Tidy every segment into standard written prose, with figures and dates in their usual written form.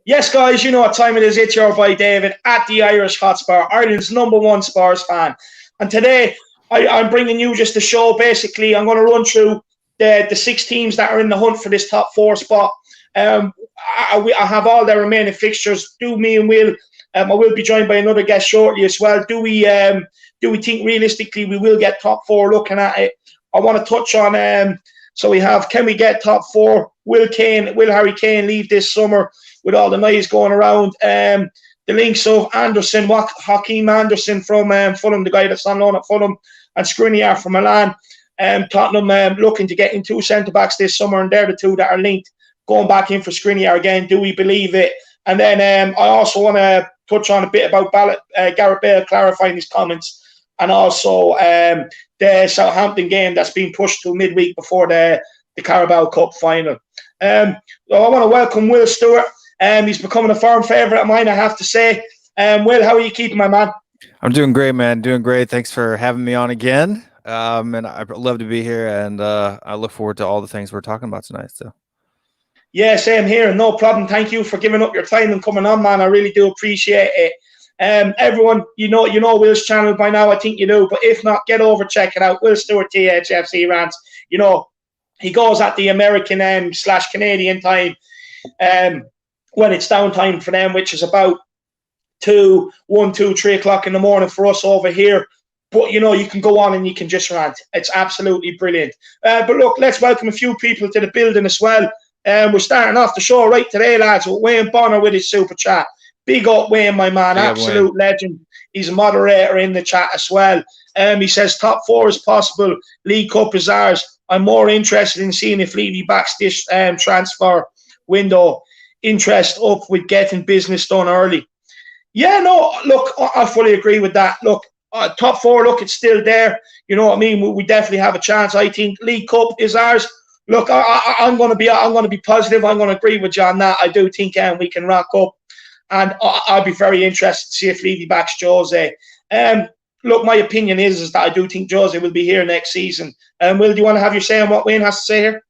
Yes, guys, you know what time it is. It's your boy David at the Irish Hotspur, Ireland's #1 Spurs fan. And today, I'm bringing you just a show. Basically, I'm going to run through the 6 teams that are in the hunt for this top 4 spot. I have all their remaining fixtures. Do me and Will. I will be joined by another guest shortly as well. Do we think realistically we will get top 4? Looking at it, I want to touch on. So we have, can we get top 4? Will Harry Kane leave this summer with all the noise going around? The links of Andersen, Joachim Andersen from Fulham, the guy that's on loan at Fulham, and Skriniar from Milan. Tottenham looking to get in 2 centre-backs this summer, and they're the 2 that are linked. Going back in for Skriniar again, do we believe it? And then I also want to touch on a bit about Gareth Bale clarifying his comments, and also the Southampton game that's been pushed to midweek before the Carabao Cup final. I want to welcome Will Stewart. He's becoming a firm favourite of mine, I have to say. Will, how are you keeping, my man? I'm doing great, man. Doing great. Thanks for having me on again. And I'd love to be here, and I look forward to all the things we're talking about tonight. So. Yeah, same here. No problem. Thank you for giving up your time and coming on, man. I really do appreciate it. Everyone, you know Will's channel by now. I think you do. But if not, get over, check it out. Will Stewart, thfc rants. You know, he goes at the American / Canadian time when it's downtime for them, which is about 2, 1, 2, 3 o'clock in the morning for us over here. But, you know, you can go on and you can just rant. It's absolutely brilliant. But look, let's welcome a few people to the building as well. We're starting off the show right today, lads, with Wayne Bonner with his super chat. Big up Wayne, my man. Yeah, absolute Wayne. Legend. He's a moderator in the chat as well. He says top 4 is possible. League Cup is ours. I'm more interested in seeing if Levy backs this transfer window. Interest up with getting business done early. Yeah, no, look, I fully agree with that. Look, top 4, look, it's still there. You know what I mean? We definitely have a chance. I think League Cup is ours. Look, I'm going to be positive. I'm going to agree with you on that. I do think we can rock up, and I'll be very interested to see if Levy backs Jose. Look, my opinion is that I do think Jose will be here next season. Will, do you want to have your say on what Wayne has to say here?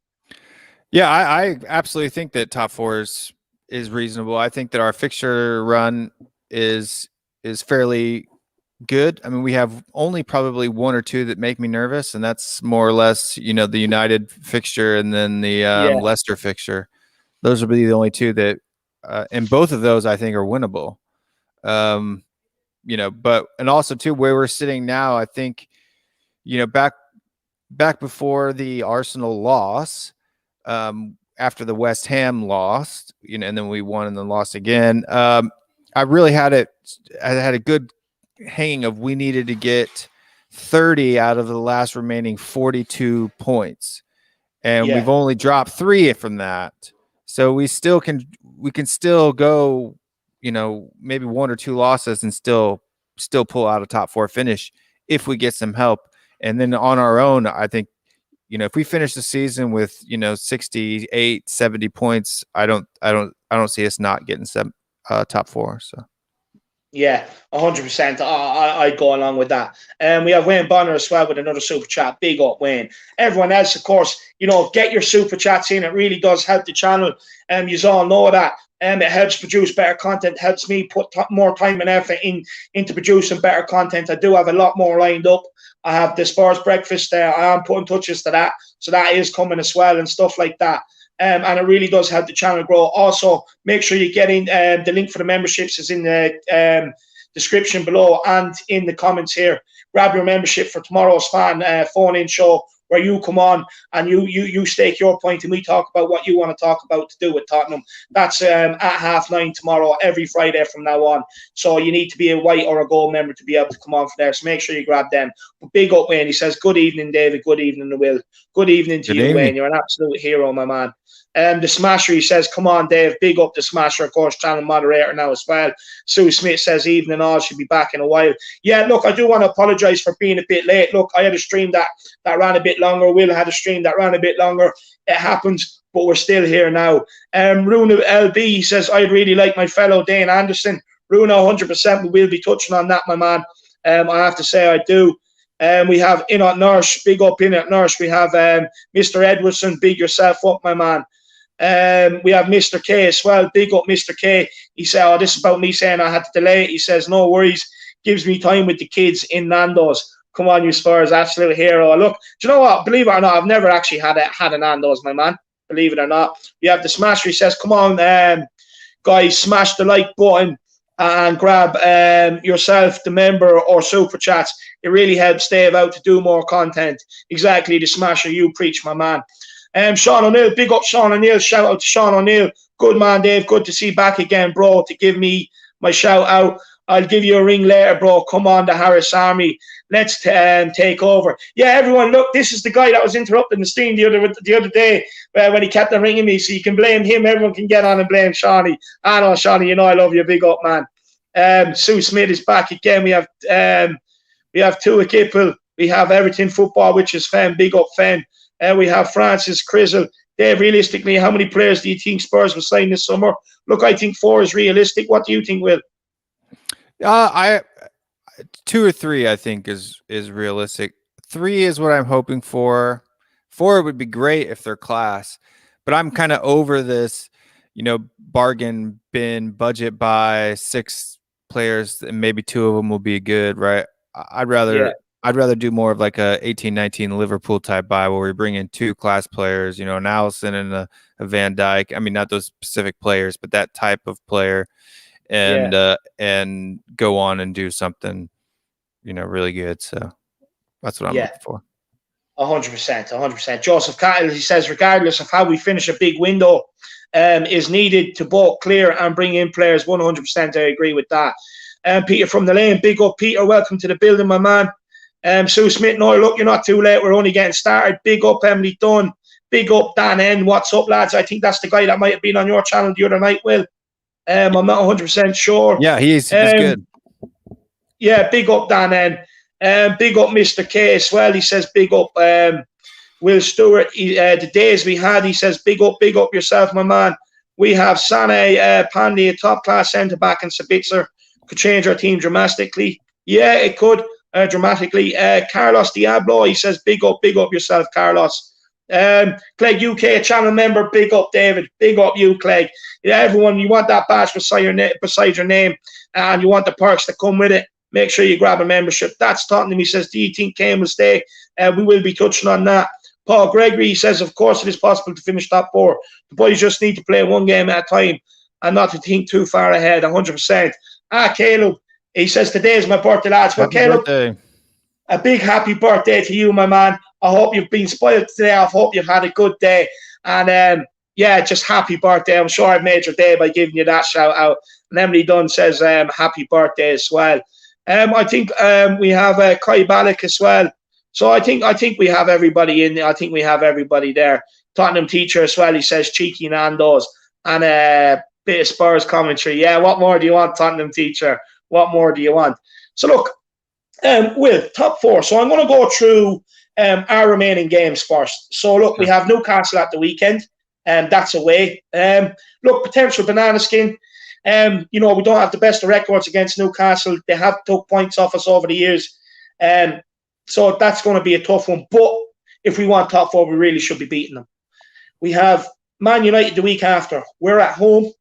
Yeah, I absolutely think that top 4 is reasonable. I think that our fixture run is fairly good. I mean, we have only probably 1 or 2 that make me nervous, and that's more or less, you know, the United fixture and then the Leicester fixture. Those will be the only 2 that, and both of those I think are winnable. You know, but and also too where we're sitting now, I think, you know, back before the Arsenal loss, after the West Ham lost, you know, and then we won and then lost again. I really had a good hanging of we needed to get 30 out of the last remaining 42 points, and we've only dropped 3 from that. So we can still go, you know, maybe 1 or 2 losses and still pull out a top 4 finish if we get some help. And then on our own, I think, you know, if we finish the season with, you know, 68, 70 points, I don't see us not getting top 4. So. Yeah, 100%. I'd go along with that. We have Wayne Bonner as well with another super chat. Big up, Wayne. Everyone else, of course, you know, get your super chats in. It really does help the channel. You all know that. It helps produce better content, helps me put more time and effort into producing better content. I do have a lot more lined up. I have the Spurs breakfast there. I am putting touches to that. So that is coming as well and stuff like that. And it really does help the channel grow. Also, make sure you get in the link for the memberships is in the description below and in the comments here. Grab your membership for tomorrow's phone-in show where you come on and you stake your point and we talk about what you want to talk about to do with Tottenham. That's at 9:30 tomorrow, every Friday from now on. So you need to be a white or a gold member to be able to come on for there. So make sure you grab them. But big up, Wayne. He says, good evening, David. Good evening, Will. Good evening to you, Wayne. You're an absolute hero, my man. The Smasher, he says, come on, Dave. Big up the Smasher, of course, channel moderator now as well. Sue Smith says, evening all, should be back in a while. Yeah, look, I do want to apologise for being a bit late. Look, I had a stream that ran a bit longer. Will had a stream that ran a bit longer. It happens, but we're still here now. Runa LB, he says, I'd really like my fellow Dane Andersen. Runa, 100%, we will be touching on that, my man. I have to say I do. We have Inot Nurse, big up Inot Nurse. We have Mr. Edwardson, big yourself up, my man. We have Mr. K as well. Big up, Mr. K. He said, "Oh, this is about me saying I had to delay it." He says, "No worries. Gives me time with the kids in Nando's. Come on, you Spurs, absolute hero." Look, do you know what? Believe it or not, I've never actually had a Nando's, my man. Believe it or not. We have the Smasher. He says, "Come on, guys, smash the like button and grab yourself the member or super chats. It really helps Dave out to do more content." Exactly, the Smasher. You preach, my man. Sean O'Neill, big up Sean O'Neill. Shout out to Sean O'Neill. Good man, Dave. Good to see you back again, bro. To give me my shout out. I'll give you a ring later, bro. Come on, the Harris Army. Let's take over. Yeah, everyone, look, this is the guy that was interrupting the stream the other day when he kept on ringing me. So you can blame him. Everyone can get on and blame Shawnee. I know, Shawnee, you know I love you. Big up, man. Sue Smith is back again. We have Tua Kippel. We have Everything Football, which is Fen. Big up, Fen. We have Francis Crizzle. Dave, realistically, how many players do you think Spurs will sign this summer? Look, I think 4 is realistic. What do you think, Will? I 2 or 3, I think, is realistic. 3 is what I'm hoping for. 4 would be great if they're class, but I'm kind of over this, bargain bin budget by 6 players, and maybe 2 of them will be good, right? I'd rather do more of like a 18-19 Liverpool type buy where we bring in 2 class players, an Allison and a Van Dijk. I mean, not those specific players, but that type of player, and go on and do something, really good. So that's what I'm looking for. 100%. Joseph Cattle, he says, regardless of how we finish, a big window is needed to both clear and bring in players. 100%, I agree with that. Peter from the lane, big up, Peter. Welcome to the building, my man. Sue Smith, no, look, you're not too late. We're only getting started. Big up, Emily Dunn. Big up, Dan N. What's up, lads? I think that's the guy that might have been on your channel the other night, Will. I'm not 100% sure. Yeah, he's good. Yeah, big up, Dan N. Big up, Mr. K as well. He says, big up, Will Stewart. The days we had, he says, big up yourself, my man. We have Sane Pandy, a top-class centre-back, and Sabitzer could change our team dramatically. Yeah, it could. Dramatically. Carlos Diablo, he says, big up yourself, Carlos. Clegg UK channel member, big up David, big up you, Clegg. Yeah, everyone, you want that badge beside your name, and you want the perks that come with it, make sure you grab a membership. That's Tottenham. He says, do you think Kane will stay? We will be touching on that. Paul Gregory, he says, of course it is possible to finish top 4. The boys just need to play one game at a time and not to think too far ahead. 100%. Caleb, he says, today is my birthday, lads. Well, Caleb, a big happy birthday to you, my man. I hope you've been spoiled today. I hope you've had a good day. And just happy birthday. I'm sure I've made your day by giving you that shout out. And Emily Dunn says, happy birthday as well. I think we have Kai Balak as well. So I think we have everybody in there. I think we have everybody there. Tottenham teacher as well. He says cheeky Nando's and a bit of Spurs commentary. Yeah, what more do you want, Tottenham teacher? What more do you want? So look, with top 4. So I'm going to go through our remaining games first. So look, we have Newcastle at the weekend, and that's away. Look, potential banana skin. We don't have the best of records against Newcastle. They have took points off us over the years. So that's going to be a tough one. But if we want top 4, we really should be beating them. We have Man United the week after. We're at home.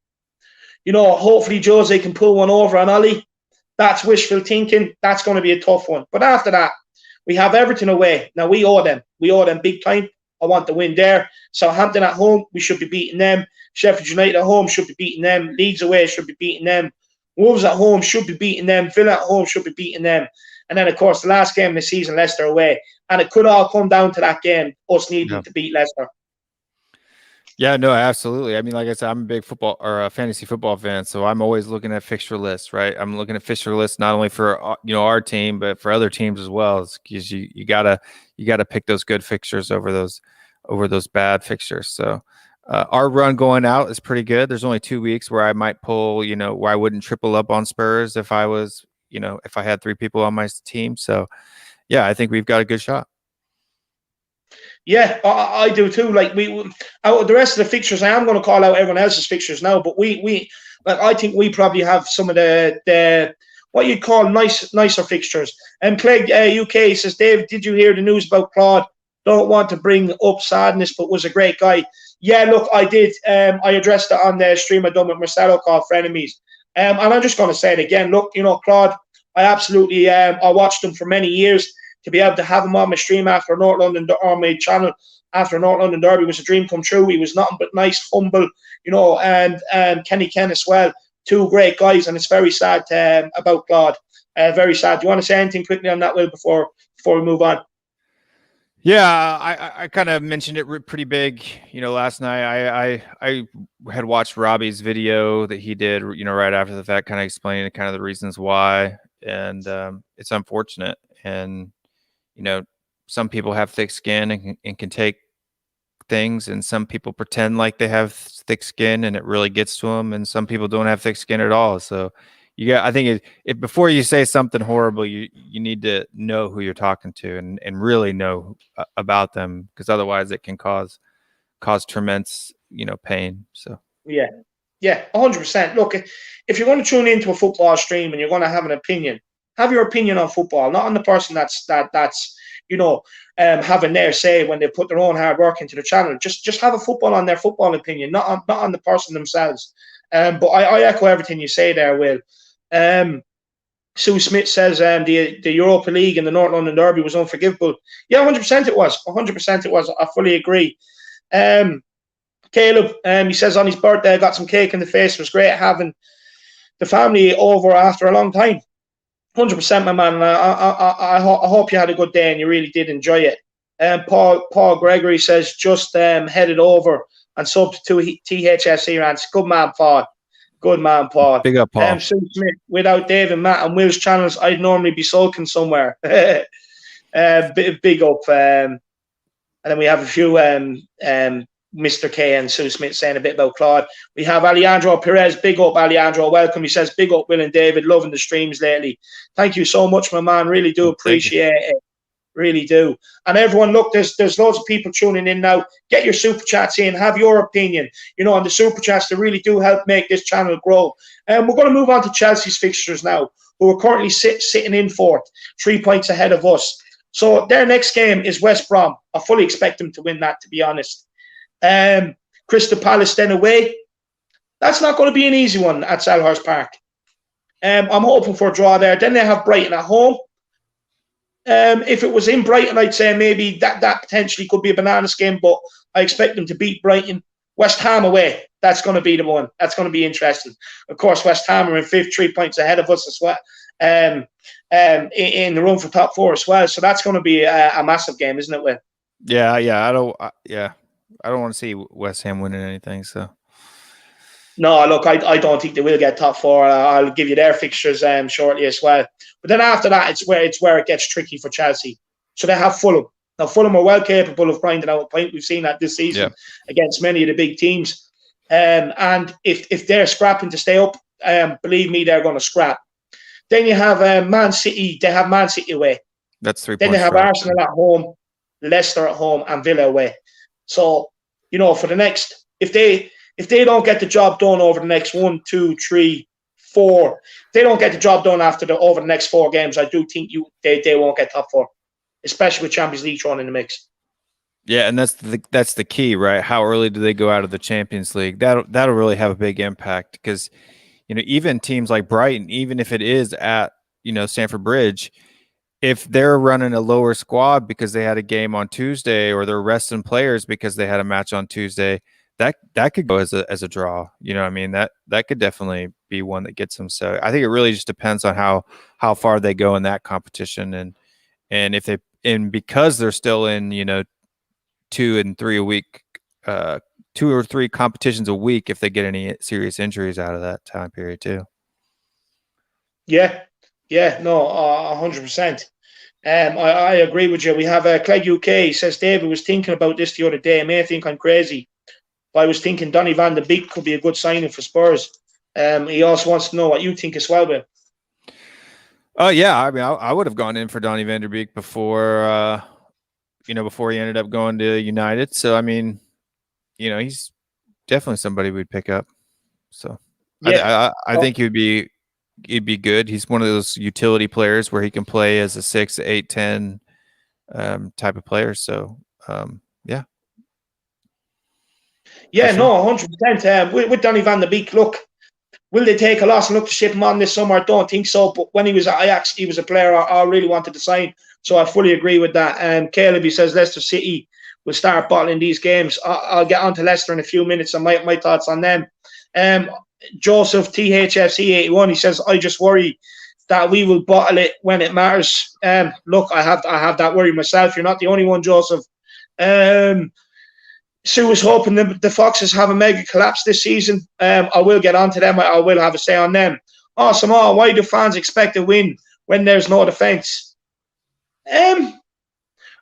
Hopefully Jose can pull one over on Ollie. That's wishful thinking. That's going to be a tough one. But after that, we have Everton away. Now, we owe them. We owe them big time. I want the win there. Southampton at home, we should be beating them. Sheffield United at home should be beating them. Leeds away should be beating them. Wolves at home should be beating them. Villa at home should be beating them. And then, of course, the last game of the season, Leicester away. And it could all come down to that game, us needing to beat Leicester. Yeah, no, absolutely. I mean, like I said, I'm a big football or a fantasy football fan, so I'm always looking at fixture lists, right? I'm looking at fixture lists not only for our team, but for other teams as well. Because you gotta pick those good fixtures over those bad fixtures. So our run going out is pretty good. There's only 2 weeks where I might pull, where I wouldn't triple up on Spurs if I was, if I had 3 people on my team. So yeah, I think we've got a good shot. Yeah, I do too. Like out of the rest of the fixtures, I am going to call out everyone else's fixtures now. But I think we probably have some of the what you'd call nicer fixtures. And Clegg UK says, Dave, did you hear the news about Claude Don't want to bring up sadness, but was a great guy. Yeah, look, I did. I addressed it on the stream I done with Marcelo called Frenemies. And I'm just going to say it again. Look, Claude, I absolutely, I watched him for many years. To be able to have him on my stream after North London, on my channel after North London Derby was a dream come true. He was nothing but nice, humble, and Kenny Ken as well. Two great guys, and it's very sad about Claude. Very sad. Do you want to say anything quickly on that, Will, before we move on? Yeah, I kind of mentioned it pretty big, last night. I had watched Robbie's video that he did, right after the fact, kind of explaining kind of the reasons why, and it's unfortunate. And some people have thick skin and can take things, and some people pretend like they have thick skin and it really gets to them, and some people don't have thick skin at all. So I think before you say something horrible, you need to know who you're talking to and really know about them, because otherwise it can cause tremendous pain. So yeah 100%. Look, if you're going to tune into a football stream and you're going to have an opinion, have your opinion on football, not on the person that's having their say when they put their own hard work into the channel. Just have a football on their football opinion, not on the person themselves. But I echo everything you say there, Will. Sue Smith says the Europa League and the North London Derby was unforgivable. Yeah, 100% it was. 100% it was. I fully agree. Caleb, he says on his birthday, I got some cake in the face. It was great having the family over after a long time. 100%, my man. I hope you had a good day and you really did enjoy it. Paul Gregory says just headed over and sub to THFC rants. Good man, Paul. Good man, Paul. Big up, Paul. Sue Smith, without Dave and Matt and Will's channels, I'd normally be sulking somewhere. Big up. And then we have a few Mr. K and Sue Smith saying a bit about Claude. We have Alejandro Perez. Big up, Alejandro. Welcome. He says, big up, Will and David. Loving the streams lately. Thank you so much, my man. Really do appreciate it. Really do. And everyone, look, there's loads of people tuning in now. Get your super chats in. Have your opinion. On the super chats, they really do help make this channel grow. And we're going to move on to Chelsea's fixtures now, who are currently sitting in fourth, 3 points ahead of us. So their next game is West Brom. I fully expect them to win that, to be honest. Crystal Palace then away. That's not going to be an easy one at Selhurst Park. I'm hoping for a draw there. Then they have Brighton at home. If it was in Brighton, I'd say maybe that potentially could be a banana skin, but I expect them to beat Brighton. West Ham away. That's going to be the one. That's going to be interesting. Of course, West Ham are in fifth, 3 points ahead of us as well. In the run for top four as well. So that's going to be a massive game, isn't it, Will? Yeah. I don't want to see West Ham winning anything. So no, look, I don't think they will get top four. I'll give you their fixtures shortly as well. But then after that, it's where it gets tricky for Chelsea. So they have Fulham. Now Fulham are well capable of grinding out a point. We've seen that this season against many of the big teams. And if they're scrapping to stay up, believe me, they're going to scrap. Then you have Man City. They have Man City away. That's 3 points. Then they have Arsenal at home, Leicester at home, and Villa away. So for the next, if they don't get the job done over the next 1, 2, 3, 4, if they don't get the job done over the next 4 games, I do think they won't get top 4, especially with Champions League thrown in the mix. Yeah, and that's the key, right? How early do they go out of the Champions League? That'll really have a big impact, because even teams like Brighton, even if it is at Stamford Bridge, if they're running a lower squad because they had a game on Tuesday, or they're resting players because they had a match on Tuesday, that could go as a draw. That could definitely be one that gets them. So I think it really just depends on how far they go in that competition, and if because they're still in 2 and 3 a week, 2 or 3 competitions a week, if they get any serious injuries out of that time period too. Yeah, no, 100%. I agree with you. We have Clegg UK. He says, David was thinking about this the other day. I may think I'm crazy, but I was thinking Donny van de Beek could be a good signing for Spurs. He also wants to know what you think as well, Will. Yeah, I would have gone in for Donny van der Beek before before he ended up going to United. So he's definitely somebody we'd pick up. So yeah, I think he'd be good. He's one of those utility players where he can play as a 6, 8, 10 type of player. So Yeah. Yeah, Sure. no, 100%. With Donny van de Beek, look, will they take a loss and look to ship him on this summer? I don't think so. But when he was at Ajax, he was a player I really wanted to sign. So I fully agree with that. Caleb, he says Leicester City will start bottling these games. I'll get on to Leicester in a few minutes and my thoughts on them. Joseph THFC 81, he says, I just worry that we will bottle it when it matters. Look, I have that worry myself. You're not the only one, Joseph. Sue was hoping the Foxes have a mega collapse this season. I will get on to them. I will have a say on them. Awesome. Why do fans expect a win when there's no defence?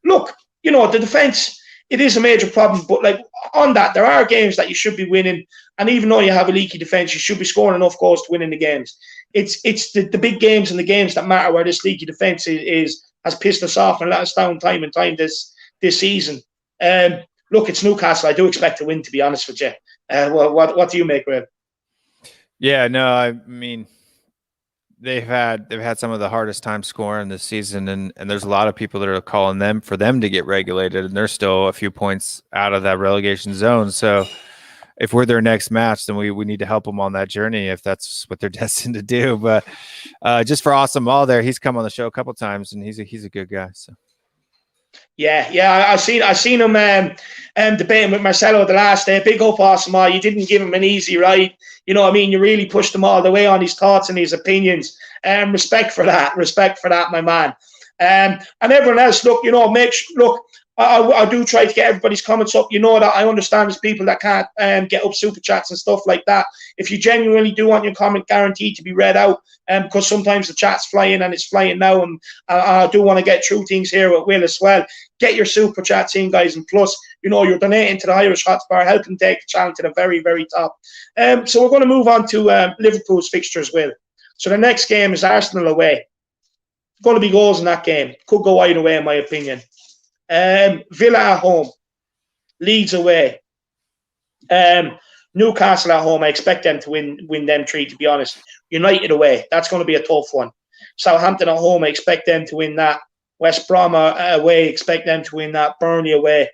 Look, the defence, it is a major problem. But like on that, there are games that you should be winning. And even though you have a leaky defence, you should be scoring enough goals to win in the games. It's the big games and the games that matter where this leaky defence has pissed us off and let us down time and time this season. Look, it's Newcastle. I do expect to win, to be honest with you. What do you make, Red? Yeah, no, I mean, they've had some of the hardest time scoring this season, and there's a lot of people that are calling for them to get regulated, and they're still a few points out of that relegation zone. So if we're their next match, then we need to help them on that journey if that's what they're destined to do. But just for Awesome All there, he's come on the show a couple times, and he's a good guy. So. Yeah, I seen him debating with Marcelo the last day. Big up, Awesome. You didn't give him an easy ride. You know what I mean? You really pushed him all the way on his thoughts and his opinions. Respect for that, my man. And everyone else, look, I do try to get everybody's comments up. You know that I understand there's people that can't get up super chats and stuff like that. If you genuinely do want your comment guaranteed to be read out, because sometimes the chat's flying and it's flying now, and I do want to get through things here with Will as well. Get your super chats in, guys, and plus, you're donating to the Irish Hotspur, helping take the channel to the very, very top. So we're going to move on to Liverpool's fixtures, Will. So the next game is Arsenal away. Going to be goals in that game. Could go either way, in my opinion. Villa at home, Leeds away, Newcastle at home. I expect them to win them three, to be honest. United away, that's going to be a tough one. Southampton at home, I expect them to win that. West Brom away, expect them to win that. Burnley away.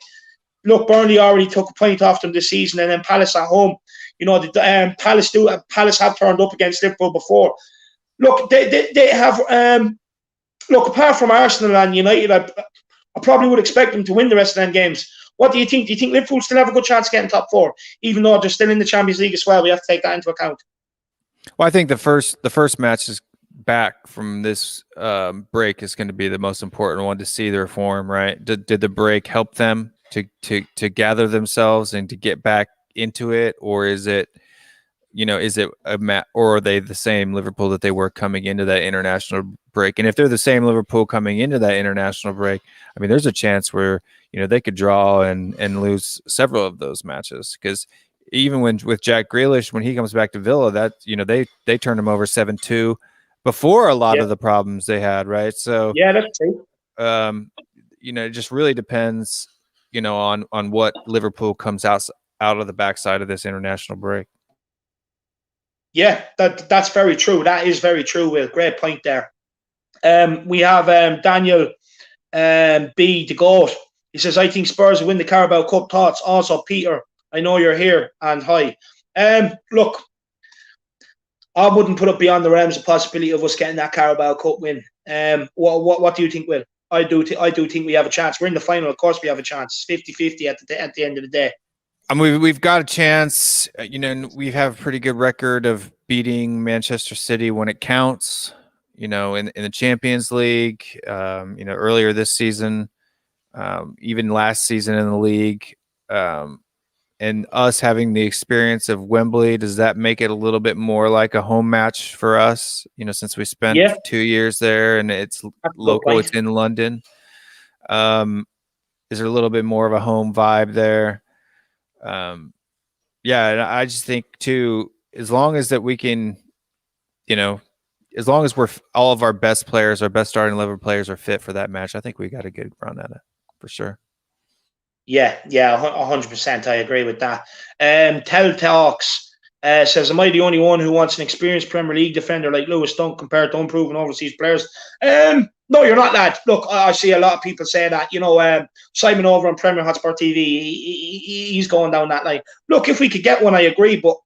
Look, Burnley already took a point off them this season, and then Palace at home. Palace have turned up against Liverpool before. Look, they have. Look, apart from Arsenal and United, I probably would expect them to win the rest of them games. What do you think? Do you think Liverpool still have a good chance of getting top four, even though they're still in the Champions League as well? We have to take that into account. Well, I think the first match is back from this break is going to be the most important one to see their form, right? Did the break help them to gather themselves and to get back into it, or is it or are they the same Liverpool that they were coming into that international break? And if they're the same Liverpool coming into that international break, I mean, there's a chance where they could draw and lose several of those matches, because even with Jack Grealish, when he comes back to Villa, that they turned him over 7-2 before a lot of the problems they had, right? So yeah, that's true. It just really depends, on what Liverpool comes out of the backside of this international break. Yeah, that's very true. That is very true, Will. Great point there. We have Daniel B. the GOAT. He says, I think Spurs will win the Carabao Cup. Thoughts? Also, Peter, I know you're here, and hi. Look, I wouldn't put up beyond the realms the possibility of us getting that Carabao Cup win. What do you think, Will? I do think we have a chance. We're in the final. Of course we have a chance. 50-50 at the end of the day. I mean, we've got a chance. We have a pretty good record of beating Manchester City when it counts. In the Champions League. Earlier this season, even last season in the league, and us having the experience of Wembley, does that make it a little bit more like a home match for us? Since we spent 2 years there and it's local, it's in London. Is there a little bit more of a home vibe there? And I just think too, as long as that we can, as long as all of our best players, our best starting 11 players are fit for that match, I think we got a good run at it for sure. Yeah, 100%. I agree with that. Tell Talks says, am I the only one who wants an experienced Premier League defender like Lewis Dunk compared to unproven overseas players? No, you're not, lad. Look, I see a lot of people say that. Simon over on Premier Hotspur TV, he's going down that line. Look, if we could get one, I agree. But,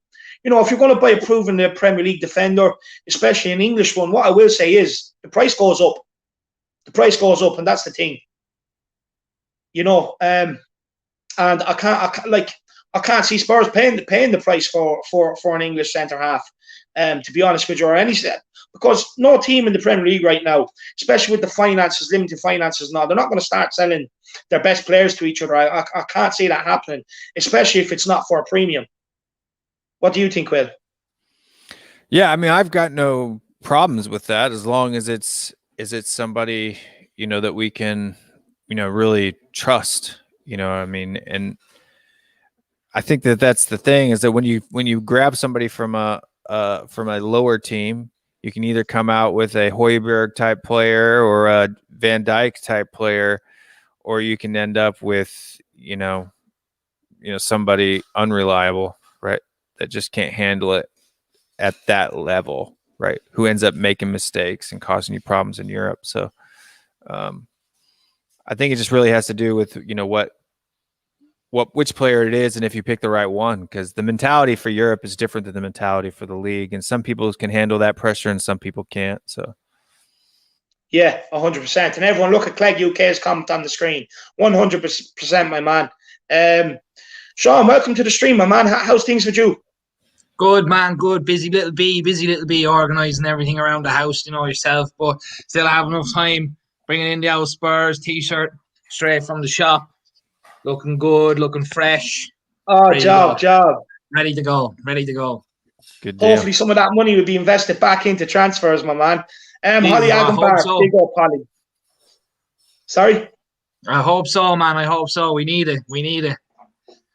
if you're going to buy a proven Premier League defender, especially an English one, what I will say is the price goes up. The price goes up, and that's the thing. And I can't see Spurs paying the price for an English centre half. To be honest with you, or any set, because no team in the Premier League right now, especially with the finances, limited finances now, they're not going to start selling their best players to each other. I can't see that happening, especially if it's not for a premium. What do you think, Will? Yeah, I mean, I've got no problems with that as long as it's somebody that we can really trust. I mean, and I think that's the thing, is that when you grab somebody from a lower team, you can either come out with a Højbjerg type player or a Van Dijk type player, or you can end up with somebody unreliable, right? That just can't handle it at that level, right? Who ends up making mistakes and causing you problems in Europe. So I think it just really has to do with which player it is, and if you pick the right one, because the mentality for Europe is different than the mentality for the league, and some people can handle that pressure and some people can't. So yeah, 100%. And everyone, look at Clegg UK's comment on the screen. 100%, my man. Sean, welcome to the stream, my man. How's things with you? Good, man. Good. Busy little bee organising everything around the house, yourself, but still have enough time. Bringing in the old Spurs t-shirt straight from the shop. Looking good, looking fresh. Oh, job. Ready to go. Good deal. Hopefully some of that money will be invested back into transfers, my man. Holly Agenbar, so. Big up, Holly. Sorry? I hope so, man. I hope so. We need it.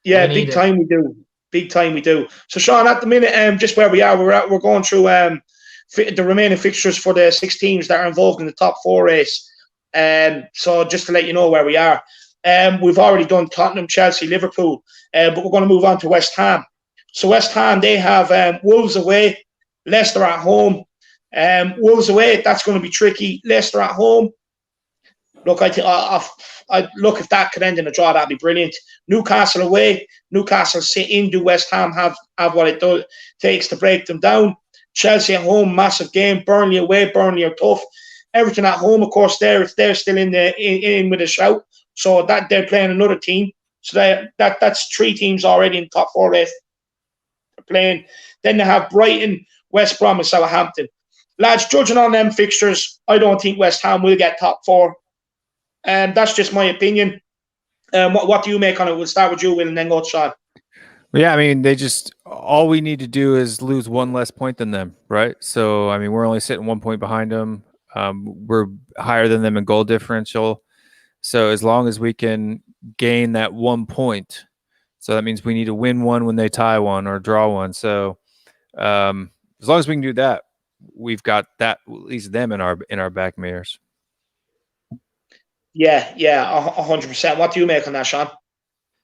Yeah, big time we do. So, Sean, at the minute, just where we are, we're going through the remaining fixtures for the 6 teams that are involved in the top 4 race. So just to let you know where we are. We've already done Tottenham, Chelsea, Liverpool, but we're going to move on to West Ham. So West Ham, they have Wolves away, Leicester at home. Wolves away, that's going to be tricky. Leicester at home. Look, look, if that could end in a draw, that'd be brilliant. Newcastle away. Newcastle sit into West Ham, have what it takes to break them down. Chelsea at home, massive game. Burnley away. Burnley are tough. Everton at home, of course, they're still in with a shout. So that they're playing another team. So that's 3 teams already in top 4 race. They're playing. Then they have Brighton, West Brom, and Southampton. Lads, judging on them fixtures, I don't think West Ham will get top 4. That's just my opinion. What do you make on it? We'll start with you, Will, and then go to Sean. Yeah, I mean, all we need to do is lose 1 less point than them, right? So, I mean, we're only sitting 1 point behind them. We're higher than them in goal differential. So as long as we can gain that 1 point, so that means we need to win 1 when they tie 1 or draw 1. So as long as we can do that, we've got that, at least them in our back mirrors. Yeah, 100%. What do you make on that, Sean?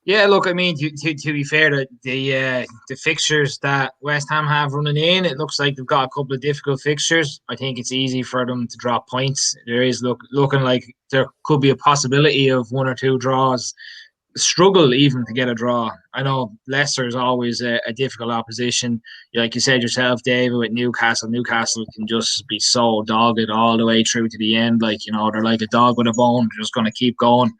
Yeah, look, I mean, to be fair, the fixtures that West Ham have running in, it looks like they've got a couple of difficult fixtures. I think it's easy for them to drop points. There is looking like there could be a possibility of 1 or 2 draws. Struggle even to get a draw. I know Leicester is always a difficult opposition. Like you said yourself, David, with Newcastle can just be so dogged all the way through to the end. They're like a dog with a bone. They're just going to keep going.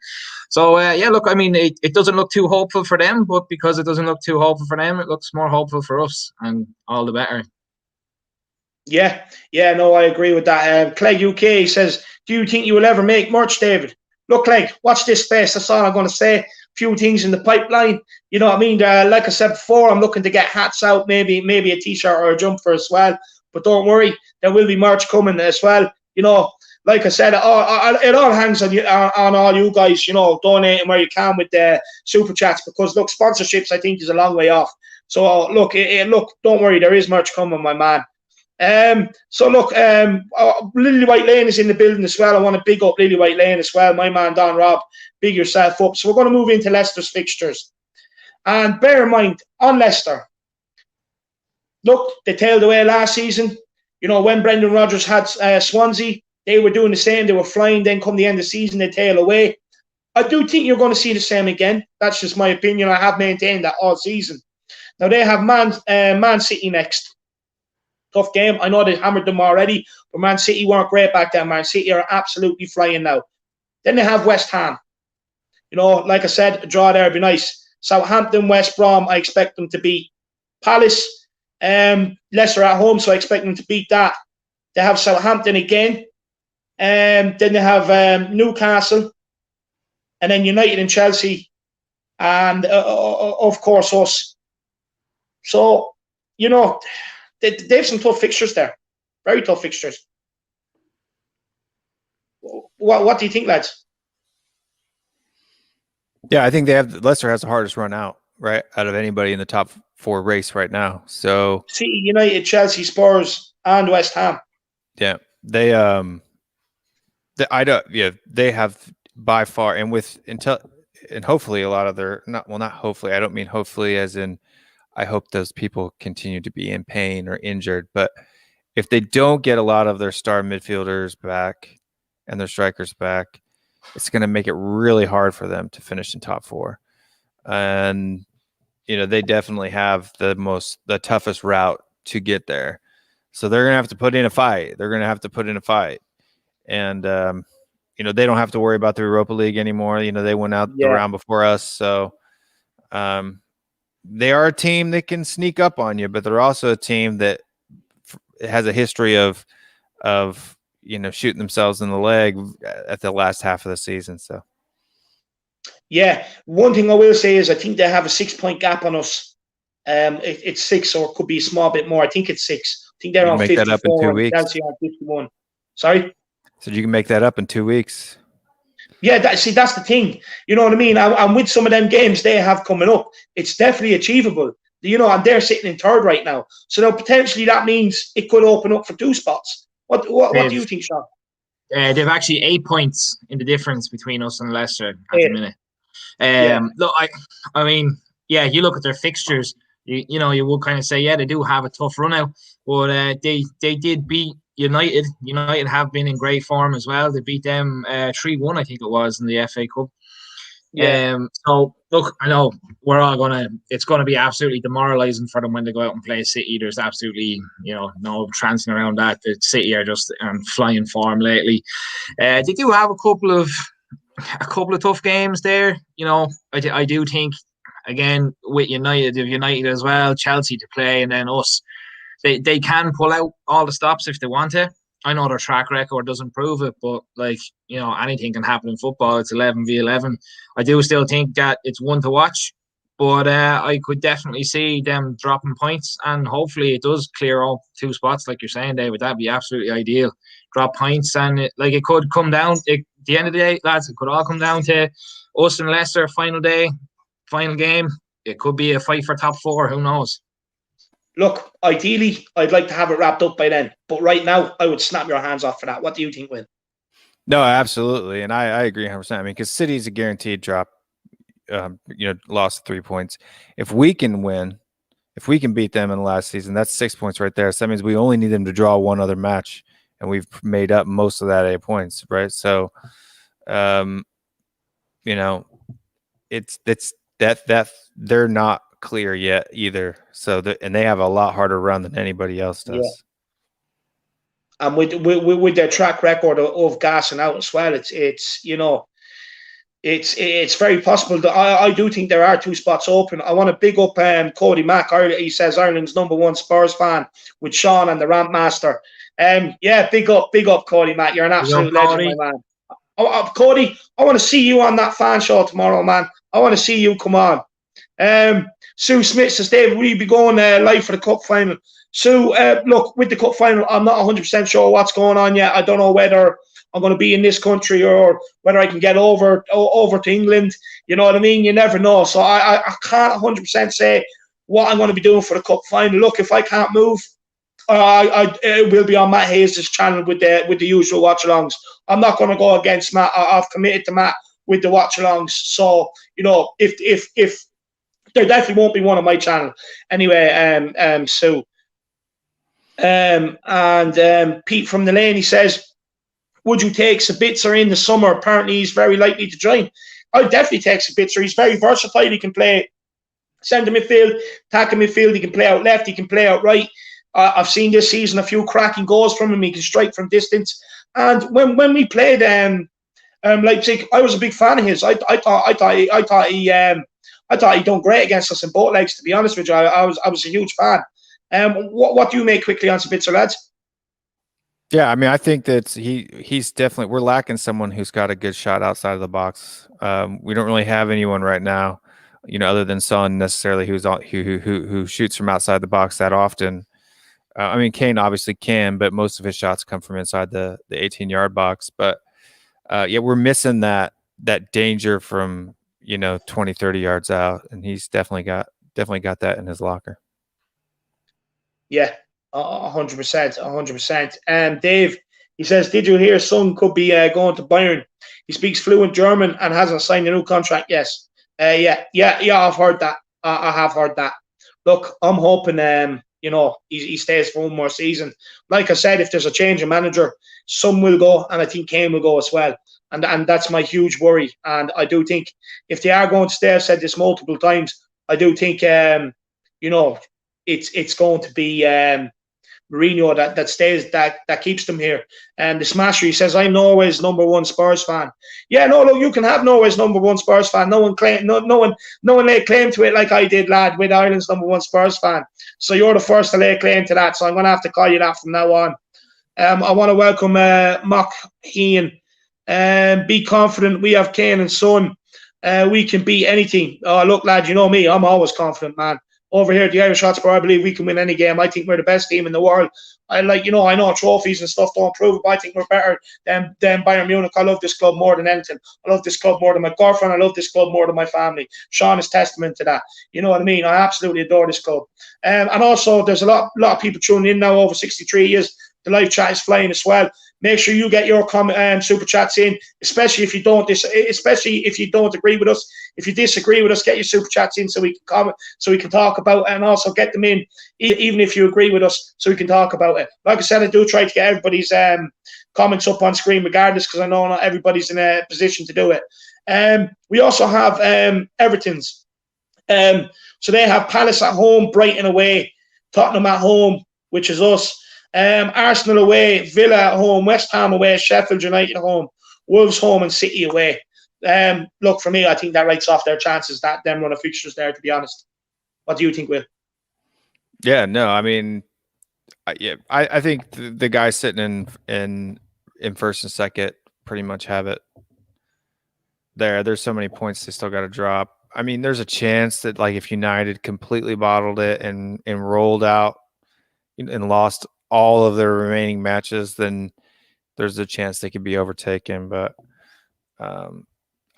So, look, I mean, it doesn't look too hopeful for them, but because it doesn't look too hopeful for them, it looks more hopeful for us, and all the better. Yeah, no, I agree with that. Clegg UK says, do you think you will ever make merch, David? Look, Clegg, watch this space. That's all I'm going to say. Few things in the pipeline. You know what I mean? Like I said before, I'm looking to get hats out, maybe a t-shirt or a jumper as well. But don't worry, there will be merch coming as well. Like I said, it all hangs on you, on all you guys. Donating where you can with the super chats, because look, sponsorships I think is a long way off. So look, don't worry, there is merch coming, my man. So look, Lily White Lane is in the building as well. I want to big up Lily White Lane as well. My man Don Rob, big yourself up. So we're going to move into Leicester's fixtures, and bear in mind on Leicester. Look, they tailed away last season. When Brendan Rodgers had Swansea, They were doing the same. They were flying. Then come the end of the season, they tail away. I do think you're going to see the same again. That's just my opinion. I have maintained that all season. Now, they have Man City next. Tough game. I know they hammered them already, but Man City weren't great back then. Man City are absolutely flying now. Then they have West Ham. You know, like I said, a draw there would be nice. Southampton, West Brom, I expect them to beat. Palace, Leicester at home, so I expect them to beat that. They have Southampton again. Then they have Newcastle. And then United and Chelsea. And, of course, us. So, you know, they have some tough fixtures there. Very tough fixtures. What do you think, lads? Yeah, I think Leicester has the hardest run out of anybody in the top 4 race right now. So City, United, Chelsea, Spurs, and West Ham. Yeah, they have by far, and hopefully a lot of their not hopefully, I don't mean hopefully as in I hope those people continue to be in pain or injured, but if they don't get a lot of their star midfielders back and their strikers back, it's going to make it really hard for them to finish in top 4. And, you know, they definitely have the toughest route to get there. So they're going to have to put in a fight. And, you know, they don't have to worry about the Europa League anymore. You know, they went out the round before us. So they are a team that can sneak up on you, but they're also a team that has a history of you know, shooting themselves in the leg at the last half of the season. So, yeah, one thing I will say is I think they have a 6-point gap on us. It's 6, or it could be a small bit more. I think it's 6. I think they're on 54 that up in 2 weeks. Chelsea on 51. Sorry? So you can make that up in 2 weeks. Yeah, that's the thing. You know what I mean? And with some of them games they have coming up, it's definitely achievable. You know, and they're sitting in 3rd right now. So now potentially that means it could open up for 2 spots. What do you think, Sean? They've actually 8 points in the difference between us and Leicester at the minute. Look, I mean, yeah, you look at their fixtures, you know, you would kind of say, yeah, they do have a tough run out, but they did beat United. United have been in great form as well. They beat them 3-1, I think it was, in the FA Cup. Yeah. So look, I know it's gonna be absolutely demoralizing for them when they go out and play City. There's absolutely, you know, no trancing around that. The City are just on flying form lately. They do have a couple of tough games there. You know, I do think, again, with United as well, Chelsea to play, and then us, they can pull out all the stops if they want to. I know their track record doesn't prove it, but, like, you know, anything can happen in football. It's 11v11. I do still think that it's one to watch, but I could definitely see them dropping points, and hopefully it does clear up 2 spots, like you're saying, David. That'd be absolutely ideal. Drop points, and it could come down at the end of the day, lads. It could all come down to us and Leicester, final game. It could be a fight for top 4. Who knows? Look, ideally, I'd like to have it wrapped up by then. But right now, I would snap your hands off for that. What do you think, Will? No, absolutely. And I agree 100%. I mean, because City's a guaranteed drop, you know, lost 3 points. If we can win, if we can beat them in the last season, that's 6 points right there. So that means we only need them to draw one other match, and we've made up most of that 8 points, right? So, you know, it's that they're not clear yet either. So and they have a lot harder run than anybody else does. Yeah. And with their track record of gassing out as well, it's you know, it's very possible that I do think there are 2 spots open. I want to big up Cody Mack. He says Ireland's #1 Spurs fan with Sean and the Rant Master. Yeah, big up Cody Mack. You're an absolute legend, my man. Cody, I want to see you on that fan show tomorrow, man. I want to see you come on. Sue Smith says, David, will you be going live for the cup final? Sue, look, with the cup final, I'm not 100% sure what's going on yet. I don't know whether I'm going to be in this country or whether I can get over to England. You know what I mean? You never know. So I can't 100% say what I'm going to be doing for the cup final. Look, if I can't move, I will be on Matt Hayes' channel with the usual watch-alongs. I'm not going to go against Matt. I've committed to Matt with the watch-alongs. So, you know, if there definitely won't be one on my channel. Anyway, Sue. And Pete from the lane, he says, would you take Sabitzer in the summer? Apparently, he's very likely to join. I'd definitely take Sabitzer. He's very versatile. He can play centre midfield, attacking midfield. He can play out left. He can play out right. I've seen this season a few cracking goals from him. He can strike from distance. And when we played Leipzig, I was a big fan of his. I thought he done great against us in both legs. To be honest with you, I was a huge fan. What do you make quickly on Sabitzer, lads? Yeah, I mean, I think that he's definitely, we're lacking someone who's got a good shot outside of the box. We don't really have anyone right now, other than Son necessarily who shoots from outside the box that often. I mean, Kane obviously can, but most of his shots come from inside the 18-yard box. But yeah, we're missing that danger from 20, 30 yards out, and he's definitely got that in his locker. Yeah, 100%, 100%. Dave, he says, did you hear Son could be going to Bayern? He speaks fluent German and hasn't signed a new contract. Yes. Yeah. I've heard that. I have heard that. Look, I'm hoping, he stays for one more season. Like I said, if there's a change of manager, Son will go, and I think Kane will go as well. And that's my huge worry. And I do think if they are going to stay, I've said this multiple times, I do think, it's going to be Mourinho that stays, that keeps them here. And the Smasher, he says, I'm Norway's #1 Spurs fan. Yeah, no, look, you can have Norway's #1 Spurs fan. No one lay claim to it like I did, lad, with Ireland's #1 Spurs fan. So you're the first to lay claim to that. So I'm going to have to call you that from now on. I want to welcome Mock Hean. Be confident. We have Kane and Son. We can beat anything. Oh, look, lad, you know me. I'm always confident, man. Over here at the Irish Hotspur, I believe we can win any game. I think we're the best team in the world. I know trophies and stuff don't prove it, but I think we're better than Bayern Munich. I love this club more than anything. I love this club more than my girlfriend. I love this club more than my family. Sean is testament to that. You know what I mean? I absolutely adore this club. And also, there's a lot of people tuning in now over 63 years. The live chat is flying as well. Make sure you get your super chats in, especially if you don't agree with us. If you disagree with us, get your super chats in so we can comment, so we can talk about it, and also get them in even if you agree with us, so we can talk about it. Like I said, I do try to get everybody's comments up on screen regardless, because I know not everybody's in a position to do it. We also have Everton's. So they have Palace at home, Brighton away, Tottenham at home, which is us. Arsenal away, Villa at home, West Ham away, Sheffield United at home, Wolves home, and City away. Look, for me, I think that writes off their chances, that them run of fixtures there, to be honest. What do you think, Will? Yeah, no, I mean, I think the guys sitting in first and second pretty much have it there. There's so many points they still got to drop. I mean, there's a chance that, like, if United completely bottled it and rolled out and lost all of their remaining matches, then there's a chance they could be overtaken. But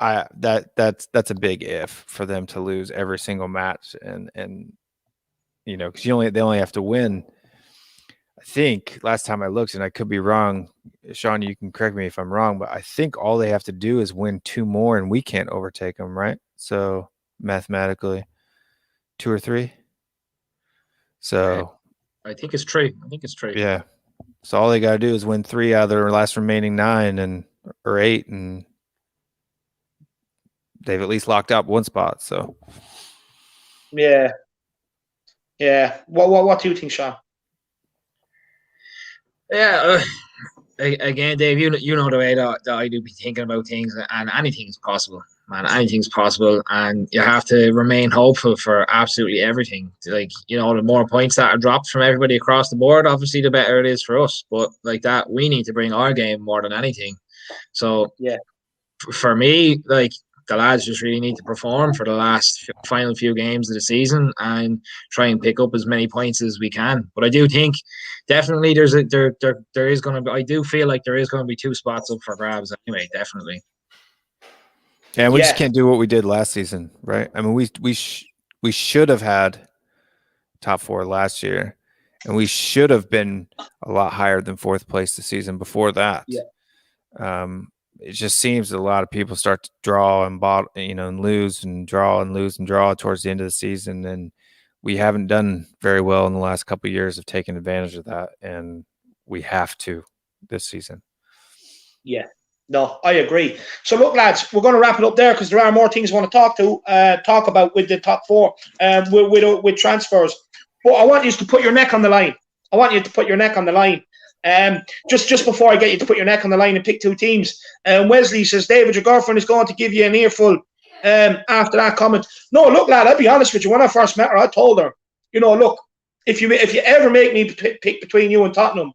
that's a big if for them to lose every single match, and because they only have to win. I think last time I looked, and I could be wrong, Sean, you can correct me if I'm wrong, but I think all they have to do is win 2 more, and we can't overtake them, right? So mathematically, 2 or 3. So. I think it's 3. Yeah. So all they got to do is win 3 out of their last remaining 9 or 8, and they've at least locked up 1 spot. So. Yeah. What do you think, Sean? Yeah. Again, Dave, you know the way that I do be thinking about things, and anything's possible, man. Anything's possible, and you have to remain hopeful for absolutely everything. Like, the more points that are dropped from everybody across the board, obviously, the better it is for us. But like that, we need to bring our game more than anything. So yeah, for me, like, the lads just really need to perform for the final few games of the season and try and pick up as many points as we can. But I do think definitely there is going to be. I do feel like there is going to be 2 spots up for grabs anyway. Definitely. Yeah, we just can't do what we did last season, right? I mean, we should have had top 4 last year, and we should have been a lot higher than 4th place the season before that. Yeah. It just seems that a lot of people start to draw and lose and draw and lose and draw towards the end of the season, and we haven't done very well in the last couple of years of taking advantage of that, and we have to this season. Yeah. No, I agree. So look, lads, we're going to wrap it up there because there are more things I want to talk about with the top four, with transfers. But I want you to put your neck on the line. Just before I get you to put your neck on the line and pick two teams, Wesley says, David, your girlfriend is going to give you an earful after that comment. No, look, lad, I'll be honest with you. When I first met her, I told her, look, if you ever make me pick between you and Tottenham,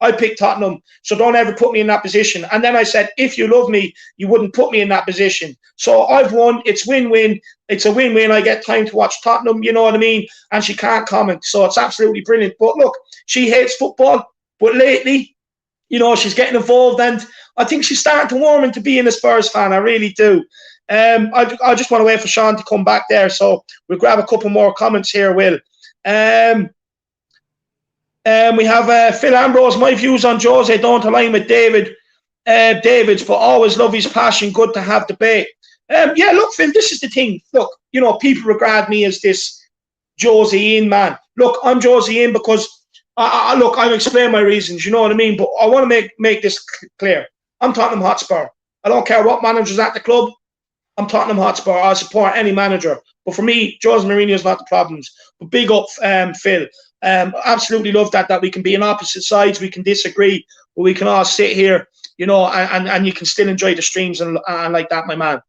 I picked Tottenham, so don't ever put me in that position. And then I said, if you love me, you wouldn't put me in that position. So I've won. It's win-win. It's a win-win. I get time to watch Tottenham, you know what I mean? And she can't comment. So it's absolutely brilliant. But look, she hates football. But lately, she's getting involved. And I think she's starting to warm into being a Spurs fan. I really do. I just want to wait for Sean to come back there. So we'll grab a couple more comments here, Will. We have Phil Ambrose. My views on Jose don't align with David's, but always love his passion. Good to have debate. Yeah, look, Phil, this is the thing. Look, people regard me as this Jose in man. Look, I'm Jose in because I'll explain my reasons. You know what I mean? But I want to make this clear. I'm Tottenham Hotspur. I don't care what manager's at the club. I'm Tottenham Hotspur. I support any manager. But for me, Jose Mourinho's not the problems. But big up, Phil. Absolutely love that we can be on opposite sides. We can disagree, but we can all sit here, and you can still enjoy the streams and like that, my man.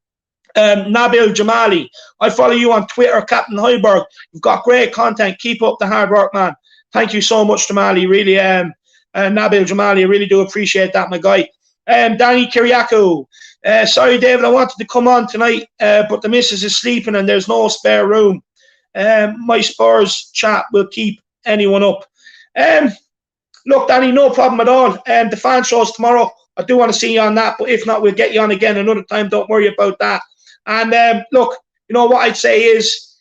Nabil Jamali, I follow you on Twitter, Captain Heiberg. You've got great content. Keep up the hard work, man. Thank you so much, Jamali. Really, Nabil Jamali, I really do appreciate that, my guy. Danny Kiriakou. Sorry, David, I wanted to come on tonight, but the missus is sleeping and there's no spare room. My Spurs chat will keep anyone up. Look, Danny, no problem at all. The fan show's tomorrow. I do want to see you on that, but if not, we'll get you on again another time. Don't worry about that. And look, what I'd say is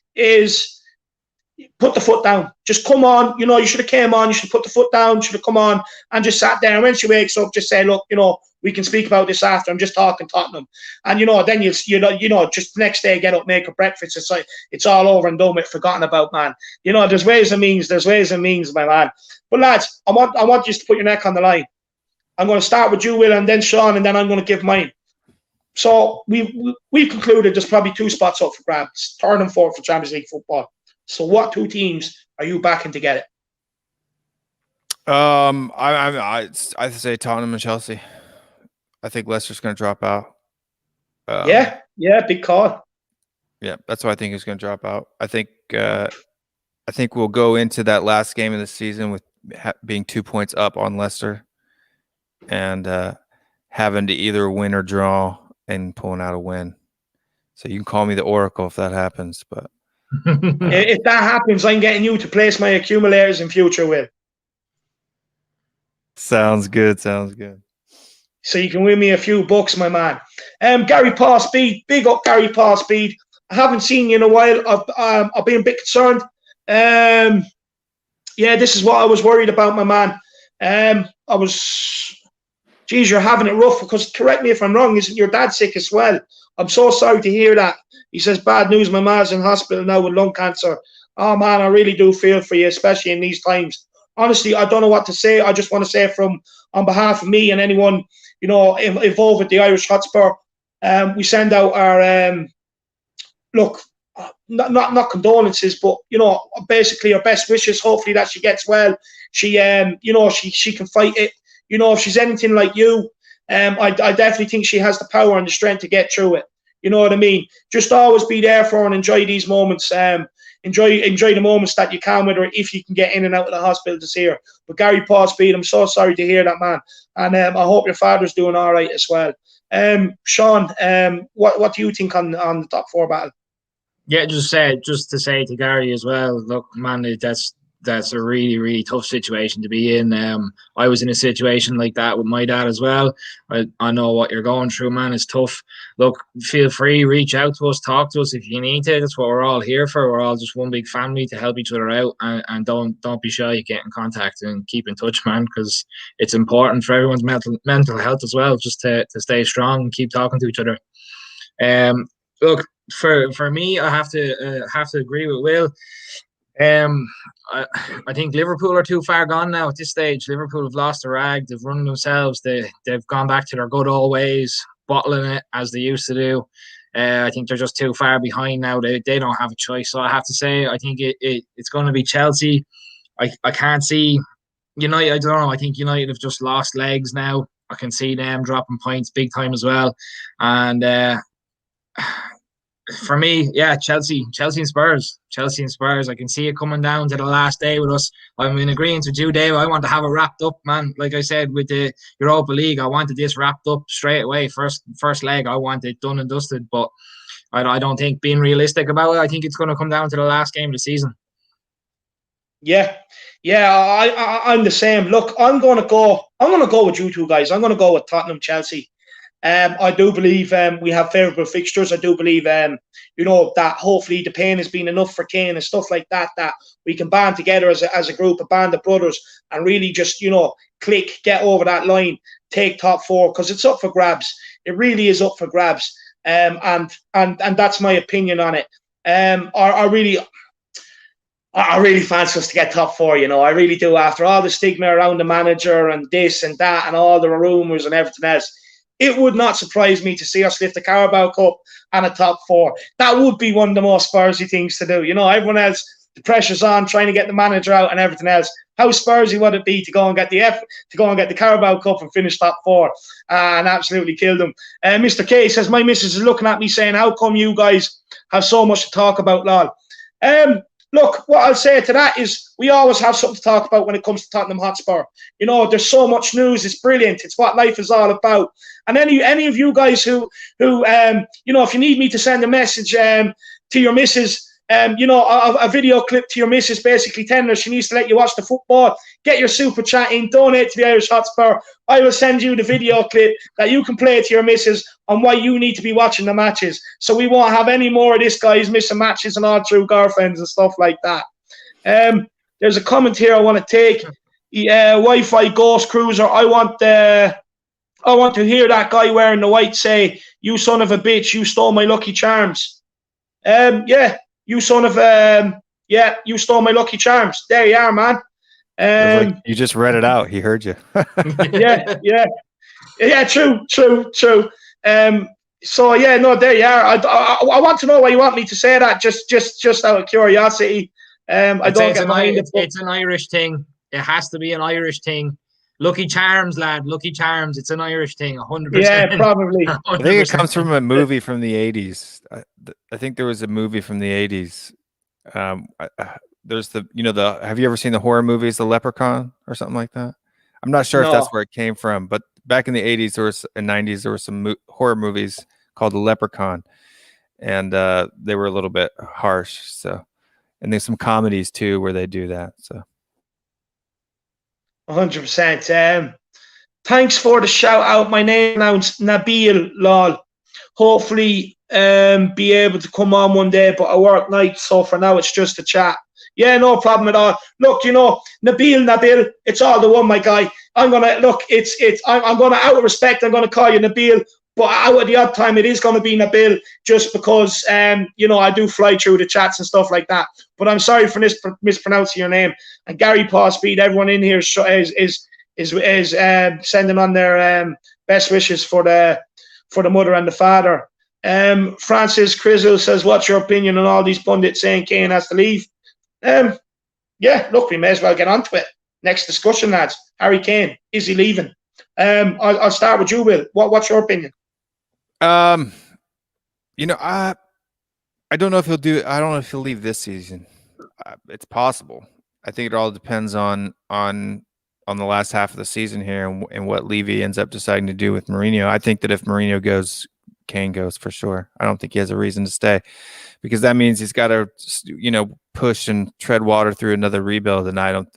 put the foot down. Just come on. You should have came on. You should have put the foot down. You should have come on and just sat there. And when she wakes up, just say, look, we can speak about this after. I'm just talking Tottenham. And, then just the next day get up, make a breakfast. It's like, it's all over and done with, forgotten about, man. There's ways and means. There's ways and means, my man. But, lads, I want you to put your neck on the line. I'm going to start with you, Will, and then Sean, and then I'm going to give mine. So we've concluded there's probably two spots up for grabs, third and fourth for Champions League football. So what two teams are you backing to get it? I say Tottenham and Chelsea. I think Leicester's going to drop out. Yeah, big call. Yeah, that's why I think he's going to drop out. I think we'll go into that last game of the season with being 2 points up on Leicester and having to either win or draw and pulling out a win. So you can call me the Oracle if that happens. But if that happens, I'm getting you to place my accumulators in future, Will. Sounds good. So you can win me a few bucks, my man. Gary Paul Speed, big up Gary Paul Speed. I haven't seen you in a while. I've been a bit concerned. This is what I was worried about, my man. You're having it rough because, correct me if I'm wrong, isn't your dad sick as well? I'm so sorry to hear that. He says, bad news, my man's in hospital now with lung cancer. Oh, man, I really do feel for you, especially in these times. Honestly, I don't know what to say. I just want to say on behalf of me and anyone, involved with the Irish Hotspur, we send out our, not condolences, but, basically our best wishes, hopefully that she gets well. She can fight it. If she's anything like you, I definitely think she has the power and the strength to get through it. You know what I mean? Just always be there for her and enjoy these moments. Enjoy the moments that you can with her if you can get in and out of the hospital to see her. But Gary Paul Speed, I'm so sorry to hear that, man. And I hope your father's doing all right as well. Sean, what do you think on the top four battle? Yeah, just to say to Gary as well, look, man, that's a really, really tough situation to be in. I was in a situation like that with my dad as well. I know what you're going through, man. It's tough. Look, feel free, reach out to us, talk to us if you need to. That's what we're all here for. We're all just one big family to help each other out. And don't be shy, get in contact and keep in touch, man, because it's important for everyone's mental health as well, just to stay strong and keep talking to each other. Look, for me, I have to agree with Will. Um, I, I think Liverpool are too far gone now at this stage. Liverpool have lost the rag. They've run themselves. They've gone back to their good old ways, bottling it as they used to do. I think they're just too far behind now. They don't have a choice. So I have to say, I think it's going to be Chelsea. I can't see United. I don't know. I think United have just lost legs now. I can see them dropping points big time as well. And for me, yeah, Chelsea and Spurs. Chelsea and Spurs. I can see it coming down to the last day with us. I'm in agreement with you, Dave. I want to have it wrapped up, man. Like I said, with the Europa League, I wanted this wrapped up straight away. First leg, I want it done and dusted. But I don't think, being realistic about it, I think it's going to come down to the last game of the season. Yeah, I'm the same. Look, I'm gonna go with you two guys. I'm gonna go with Tottenham, Chelsea. I do believe we have favourable fixtures. I do believe that hopefully the pain has been enough for Kane and stuff like that, that we can band together as a group, a band of brothers, and really just click, get over that line, take top four, because it's up for grabs. It really is up for grabs. And that's my opinion on it. I really fancy us to get top four, I really do. After all the stigma around the manager and this and that and all the rumours and everything else, it would not surprise me to see us lift the Carabao Cup and a top four. That would be one of the most Spursy things to do. Everyone else, the pressure's on, trying to get the manager out and everything else. How Spursy would it be to go and get the Carabao Cup and finish top four and absolutely kill them? Mr. K says, my missus is looking at me saying, how come you guys have so much to talk about, lol? Look, what I'll say to that is we always have something to talk about when it comes to Tottenham Hotspur. There's so much news. It's brilliant. It's what life is all about. And any of you guys who if you need me to send a message to your missus, a video clip to your missus, basically telling her she needs to let you watch the football, get your super chat in, donate to the Irish Hotspur. I will send you the video clip that you can play to your missus on why you need to be watching the matches. So we won't have any more of this guys missing matches and all through girlfriends and stuff like that. There's a comment here I want to take. Wi-Fi Ghost Cruiser. I want to hear that guy wearing the white say, "You son of a bitch, you stole my Lucky Charms." You son of you stole my Lucky Charms. There you are, man. You just read it out. He heard you. Yeah. True. So yeah, no, there you are. I want to know why you want me to say that. Just out of curiosity. I don't get behind it. It's an Irish thing. It has to be an Irish thing. Lucky Charms, lad. Lucky Charms. It's an Irish thing. 100%. Yeah, probably. 100%. I think it comes from a movie from the 80s. I think there was a movie from the 80s. There's have you ever seen the horror movies, The Leprechaun or something like that? I'm not sure if that's where it came from, but back in the 80s and 90s, there were some horror movies called The Leprechaun, and they were a little bit harsh. So, and there's some comedies too where they do that. So, 100%. Thanks for the shout out. My name is Nabil Lol. Hopefully, be able to come on one day, but I work nights, so for now it's just a chat. Yeah, no problem at all. Look, Nabil, it's all the one, my guy. I'm gonna out of respect, I'm gonna call you Nabil, but out of the odd time it is gonna be Nabil, just because I do fly through the chats and stuff like that. But I'm sorry for mispronouncing your name. And Gary Paul Speed, everyone in here is sending on their best wishes for the mother and the father. Francis Crizzle says, what's your opinion on all these pundits saying Kane has to leave? Yeah, look, we may as well get on to it. Next discussion, lads. Harry Kane, is he leaving? I'll start with you, Will. What's your opinion? I don't know if he'll do. I don't know if he'll leave this season. It's possible. I think it all depends on the last half of the season here and what Levy ends up deciding to do with Mourinho. I think that if Mourinho goes, Kane goes for sure. I don't think he has a reason to stay, because that means he's got to, push and tread water through another rebuild. And I don't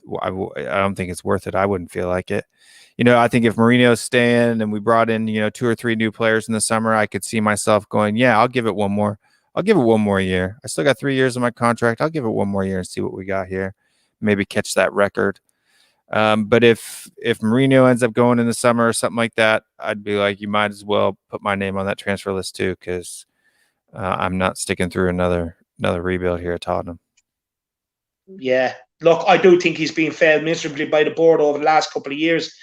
think it's worth it. I wouldn't feel like it. I think if Mourinho's staying and we brought in, 2 or 3 new players in the summer, I could see myself going, yeah, I'll give it one more. I'll give it one more year. I still got 3 years of my contract. I'll give it one more year and see what we got here. Maybe catch that record. But if Mourinho ends up going in the summer or something like that, I'd be like, you might as well put my name on that transfer list too, because I'm not sticking through another rebuild here at Tottenham. Yeah. Look, I do think he's been failed miserably by the board over the last couple of years.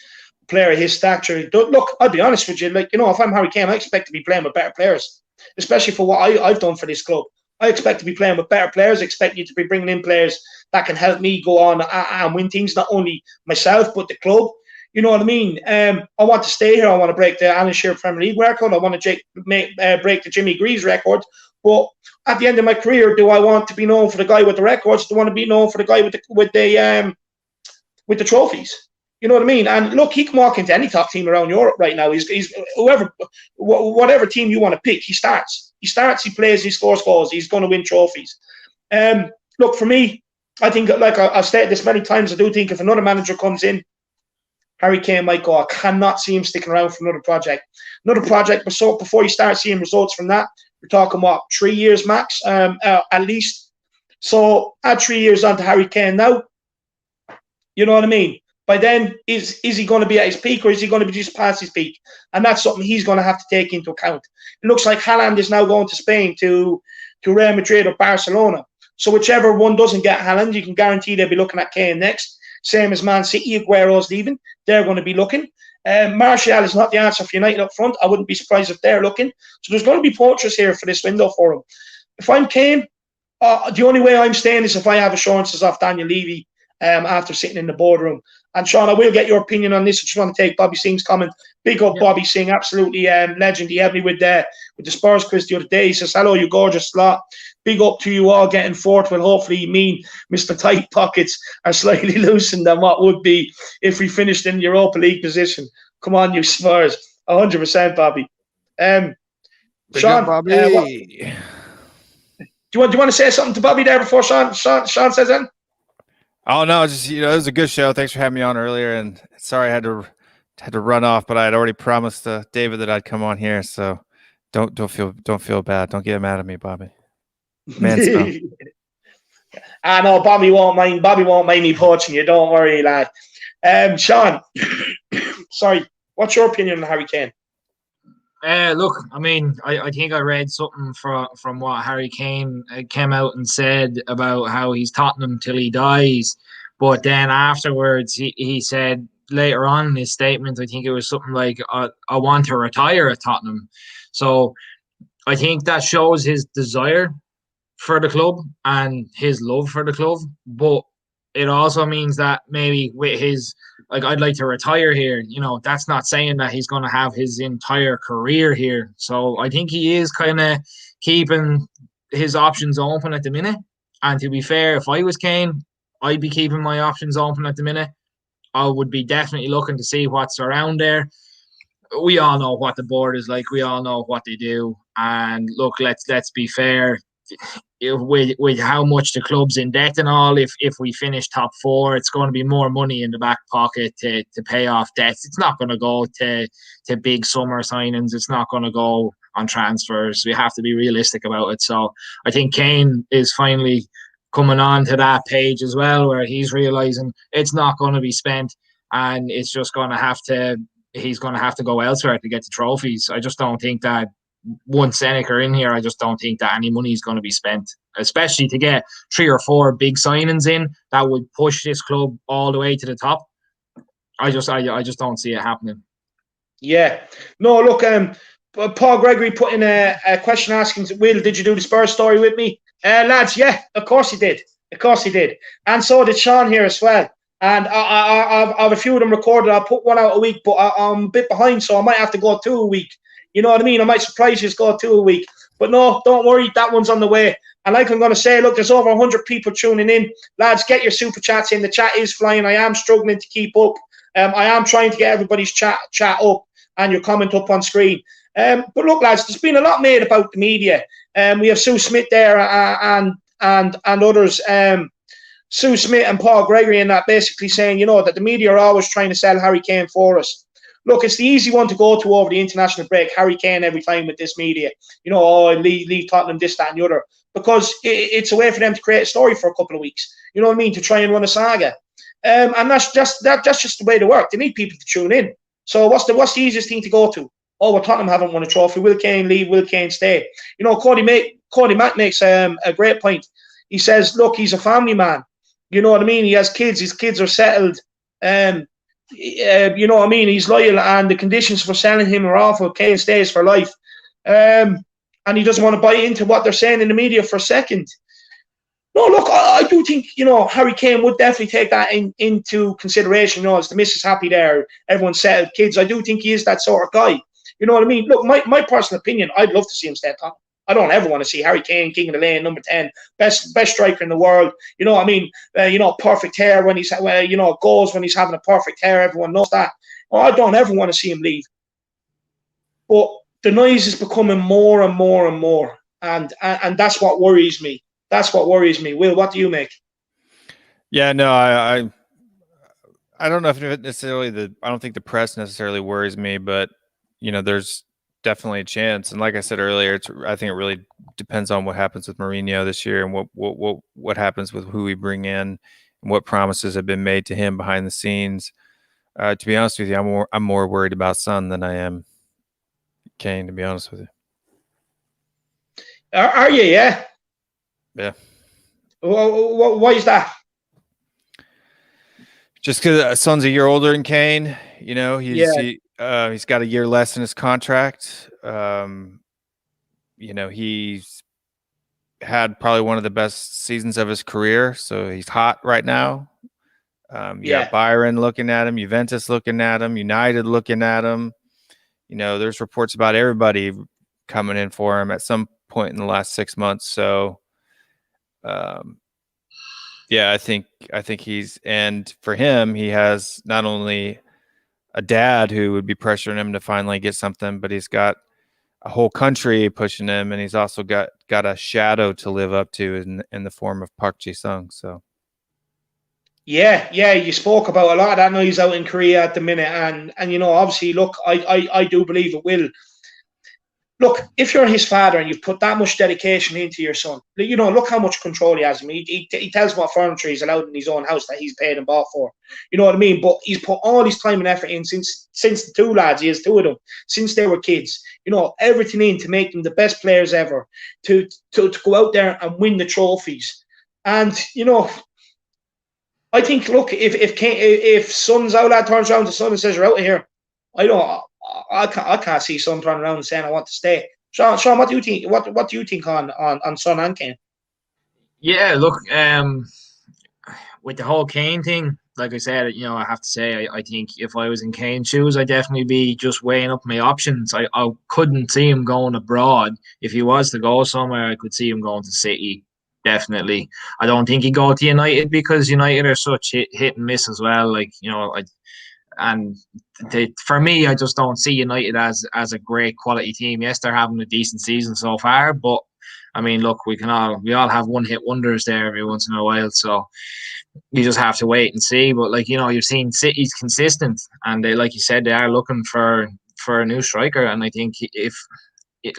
Player of his stature. Look, I'll be honest with you. Like, if I'm Harry Kane, I expect to be playing with better players, especially for what I've done for this club. I expect to be playing with better players. I expect you to be bringing in players that can help me go on and win things, not only myself, but the club. You know what I mean? I want to stay here. I want to break the Alan Shearer Premier League record. I want to break the Jimmy Greaves record. But at the end of my career, do I want to be known for the guy with the records? Do I want to be known for the guy with the trophies? You know what I mean? And look, he can walk into any top team around Europe right now. He's whatever team you want to pick, he starts. He starts, he plays, he scores goals. He's going to win trophies. Look, for me, I think, like I've stated this many times, I do think if another manager comes in, Harry Kane might go. I cannot see him sticking around for another project. But so before you start seeing results from that, you're talking, 3 years max, at least. So add 3 years on to Harry Kane now. You know what I mean? By then, is he going to be at his peak, or is he going to be just past his peak? And that's something he's going to have to take into account. It looks like Haaland is now going to Spain, to Real Madrid or Barcelona. So whichever one doesn't get Haaland, you can guarantee they'll be looking at Kane next. Same as Man City, Aguero's leaving. They're going to be looking. Martial is not the answer for United up front. I wouldn't be surprised if they're looking. So there's going to be poachers here for this window for him. If I'm Kane, the only way I'm staying is if I have assurances off Daniel Levy after sitting in the boardroom. And Sean, I will get your opinion on this. I just want to take Bobby Singh's comment. Big up, Bobby Singh, absolutely legend. He helped me with the Spurs quiz the other day. He says, hello, you gorgeous lot. Big up to you all getting fourth. Will hopefully mean Mr. Tight Pockets are slightly loosened than what would be if we finished in Europa League position. Come on, you Spurs. 100%, Bobby. Sean, Bobby. do you want to say something to Bobby there before Sean says anything? Oh no, just it was a good show. Thanks for having me on earlier, and sorry I had to run off, but I had already promised David that I'd come on here, so don't feel bad. Don't get mad at me, Bobby. Man, I know Bobby won't mind. Bobby won't mind me poaching you. Don't worry, lad. Sean, sorry. What's your opinion on Harry Kane? Look, I mean, I think I read something from what Harry Kane came out and said about how he's Tottenham till he dies. But then afterwards, he said later on in his statement, I think it was something like, I want to retire at Tottenham. So I think that shows his desire for the club and his love for the club. But it also means that maybe with his, like, I'd like to retire here, that's not saying that he's going to have his entire career here. So I think he is kind of keeping his options open at the minute. And to be fair, if I was Kane, I'd be keeping my options open at the minute. I would be definitely looking to see what's around there. We all know what the board is like. We all know what they do. And look, let's be fair. With how much the club's in debt and all, if we finish top four, it's going to be more money in the back pocket to pay off debts. It's not going to go to big summer signings. It's not going to go on transfers. We have to be realistic about it. So I think Kane is finally coming on to that page as well, where he's realizing it's not going to be spent, and it's just going to have to. He's going to have to go elsewhere to get the trophies. I just don't think that. Once Seneca in here, I just don't think that any money is going to be spent, especially to get 3 or 4 big signings in that would push this club all the way to the top. I just don't see it happening. Yeah. No, look, Paul Gregory put in a question asking, Will, did you do the Spurs story with me? Lads, yeah, of course he did. Of course he did. And so did Sean here as well. And I have a few of them recorded. I'll put one out a week, but I'm a bit behind, so I might have to go 2 a week. You know what I mean? I might surprise you, go 2 a week. But no, don't worry, that one's on the way. And like I'm going to say, look, there's over 100 people tuning in. Lads, get your super chats in. The chat is flying. I am struggling to keep up. I am trying to get everybody's chat up and your comment up on screen. But look, lads, there's been a lot made about the media. We have Sue Smith there and others. Sue Smith and Paul Gregory and that basically saying, that the media are always trying to sell Harry Kane for us. Look, it's the easy one to go to over the international break, Harry Kane every time with this media. Leave Tottenham, this, that, and the other. Because it's a way for them to create a story for a couple of weeks. You know what I mean? To try and run a saga. And that's just the way they work. They need people to tune in. So what's the easiest thing to go to? Oh, well, Tottenham haven't won a trophy. Will Kane leave? Will Kane stay? Cody Mack makes a great point. He says, look, he's a family man. You know what I mean? He has kids. His kids are settled. You know what I mean? He's loyal, and the conditions for selling him are awful. Kane stays for life. And he doesn't want to buy into what they're saying in the media for a second. No, look, I do think, Harry Kane would definitely take that into consideration. Is the missus happy there? Everyone's settled, kids. I do think he is that sort of guy. You know what I mean? Look, my personal opinion, I'd love to see him stay at top. I don't ever want to see Harry Kane, king of the lane, number 10, best striker in the world. You know what I mean? Perfect hair when he's, goals when he's having a perfect hair. Everyone knows that. I don't ever want to see him leave. But the noise is becoming more and more and more. And that's what worries me. That's what worries me. Will, what do you make? Yeah, no, I don't know if necessarily I don't think the press necessarily worries me, but there's definitely a chance. And like I said earlier, I think it really depends on what happens with Mourinho this year and what happens with who we bring in and what promises have been made to him behind the scenes. To be honest with you, I'm more worried about Son than I am Kane, to be honest with you. Are you? Yeah. Yeah. Why is that? Just because Son's a year older than Kane, he's got a year less in his contract. He's had probably one of the best seasons of his career, so he's hot right now. You got Bayern looking at him, Juventus looking at him, United looking at him. There's reports about everybody coming in for him at some point in the last 6 months. So, I think and for him, he has not only a dad who would be pressuring him to finally get something, but he's got a whole country pushing him, and he's also got a shadow to live up to in the form of Park Ji-sung. So. Yeah, you spoke about a lot of that noise out in Korea at the minute, and obviously, look, I do believe it will. Look, if you're his father and you've put that much dedication into your son, look how much control he has. I mean, he tells what furniture he's allowed in his own house that he's paid and bought for. You know what I mean? But he's put all his time and effort in since the two lads, he has two of them, since they were kids. Everything in to make them the best players ever, to go out there and win the trophies. And, I think, look, if Son's out lad turns around to Son and says, you're out of here, I can't see Son turning around and saying I want to stay. Sean, what do you think? What do you think on Son and Kane? Yeah, look, with the whole Kane thing, like I said, I have to say, I think if I was in Kane's shoes, I'd definitely be just weighing up my options. I couldn't see him going abroad. If he was to go somewhere, I could see him going to City. Definitely. I don't think he'd go to United because United are such hit and miss as well. For me, I just don't see United as a great quality team. Yes, they're having a decent season so far, but I mean, look, we all have one hit wonders there every once in a while. So you just have to wait and see. But you've seen City's consistent, and they, like you said, they are looking for a new striker. And I think if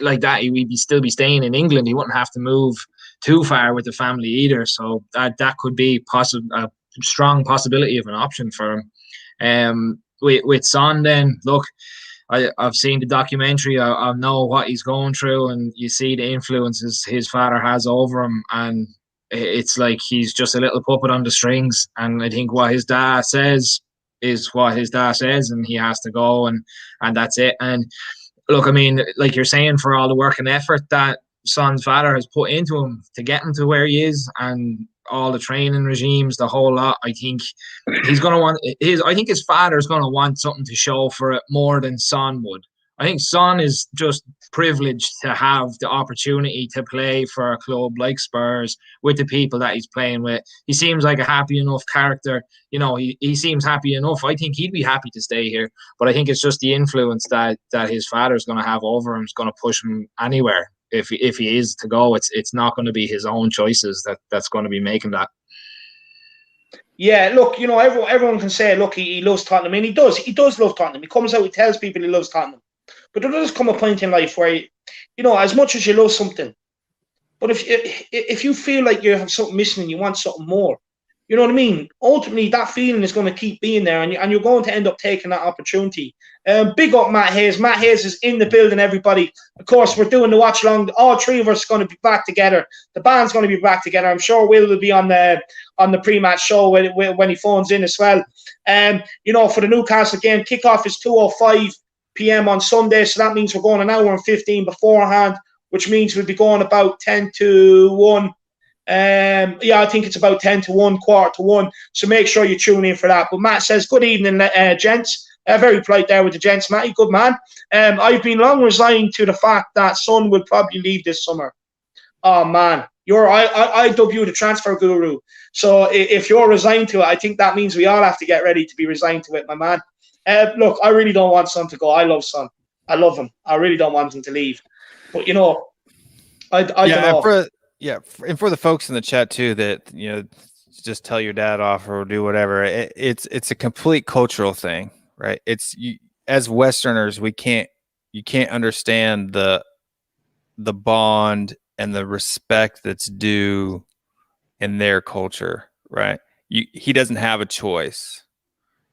like that, he'd still be staying in England. He wouldn't have to move too far with the family either. So that could be a strong possibility of an option for him. With Son, then look, I've seen the documentary. I know what he's going through, and you see the influences his father has over him, and it's like he's just a little puppet on the strings. And I think what his dad says is what his dad says, and he has to go, and that's it. And look, I mean, like you're saying, for all the work and effort that Son's father has put into him to get him to where he is, and all the training regimes, the whole lot, I think he's going to want I think his father's going to want something to show for it more than Son would. I think Son is just privileged to have the opportunity to play for a club like Spurs with the people that he's playing with. He seems like a happy enough character. He seems happy enough. I think he'd be happy to stay here, but I think it's just the influence that his father's going to have over him is going to push him anywhere. If he is to go, it's not going to be his own choices that's going to be making that. Yeah, look, everyone can say, look, he loves Tottenham, and he does love Tottenham. He comes out, he tells people he loves Tottenham. But there does come a point in life where, as much as you love something, but if you feel like you have something missing and you want something more, You know what I mean? Ultimately, that feeling is going to keep being there, and you're going to end up taking that opportunity. Big up Matt Hayes. Matt Hayes is in the building, everybody. Of course, we're doing the watch along. All three of us are going to be back together. The band's going to be back together. I'm sure Will be on the pre-match show when he phones in as well. You know, for the Newcastle game, kickoff is 2:05 p.m. on Sunday, so that means we're going an hour and 15 beforehand, which means we'll be going about 10 to 1. I think it's about 10 to 1, quarter to 1. So make sure you tune in for that. But Matt says, good evening, gents. Very polite there with the gents, Matty. Good man. I've been long resigned to the fact that Son will probably leave this summer. Oh, man. I dub you the transfer guru. So if you're resigned to it, I think that means we all have to get ready to be resigned to it, my man. Look, I really don't want Son to go. I love Son. I love him. I really don't want him to leave. But, you know, I don't know. And for the folks in the chat too, that, you know, just tell your dad off or do whatever. It's a complete cultural thing, right? As Westerners, you can't understand the bond and the respect that's due in their culture, right? He doesn't have a choice,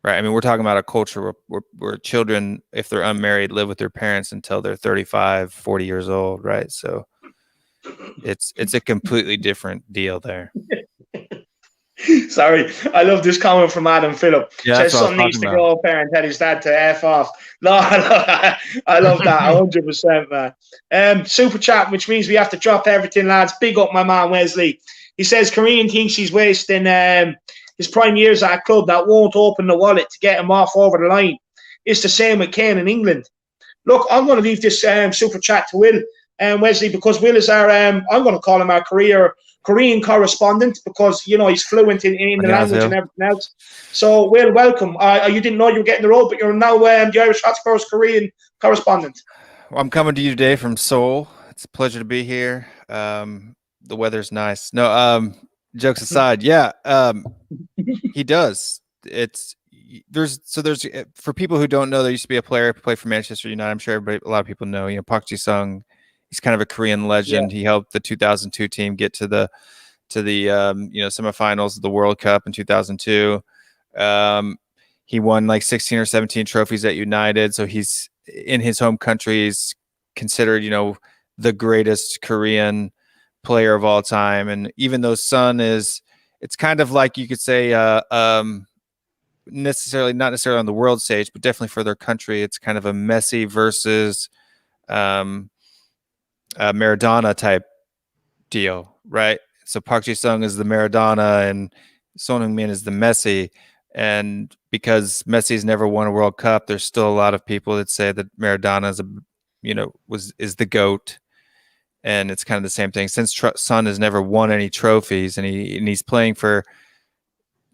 right? I mean, we're talking about a culture where children, if they're unmarried, live with their parents until they're 35, 40 years old, right? So it's a completely different deal there. Sorry, I love this comment from Adam Phillip. Yeah, says something needs to go up there and tell his dad to F off. No, I love that 100%, man. Super chat, which means we have to drop everything, lads. Big up my man Wesley. He says Korean thinks he's wasting his prime years at a club that won't open the wallet to get him off over the line. It's the same with Kane in England. Look, I'm going to leave this super chat to Will. Wesley, because Will is our, I'm going to call him our Korean correspondent, because, you know, he's fluent in the language and everything else. So, Will, welcome. You didn't know you were getting the role, but you're now the Irish Hotspurs Korean correspondent. Well, I'm coming to you today from Seoul. It's a pleasure to be here. The weather's nice. No, jokes aside, yeah, he does. There's for people who don't know, there used to be a player who played for Manchester United. I'm sure a lot of people know. You know, Park Ji-sung. He's kind of a Korean legend. Yeah. He helped the 2002 team get to the semifinals of the World Cup in 2002. He won like 16 or 17 trophies at United. So he's in his home country. He's considered, you know, the greatest Korean player of all time. And even though Son it's kind of like, you could say, not necessarily on the world stage, but definitely for their country, it's kind of a Messi versus Maradona type deal, right? So Park Ji-sung is the Maradona and Son Heung-min is the Messi. And because Messi's never won a World Cup, there's still a lot of people that say that Maradona is the GOAT. And it's kind of the same thing. Since Son has never won any trophies, and he's playing for,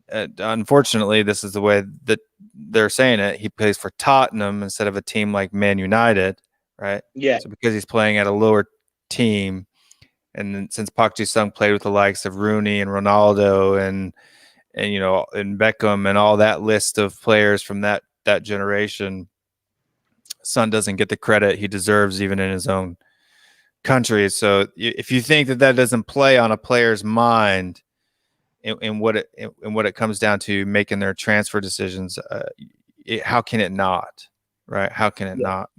unfortunately, this is the way that they're saying it, he plays for Tottenham instead of a team like Man United, right? Yeah. So because he's playing at a lower team, and then since Park Ji-sung played with the likes of Rooney and Ronaldo and Beckham and all that list of players from that generation, Son doesn't get the credit he deserves even in his own country. So if you think that doesn't play on a player's mind in what it comes down to making their transfer decisions, how can it not, right? How can it not?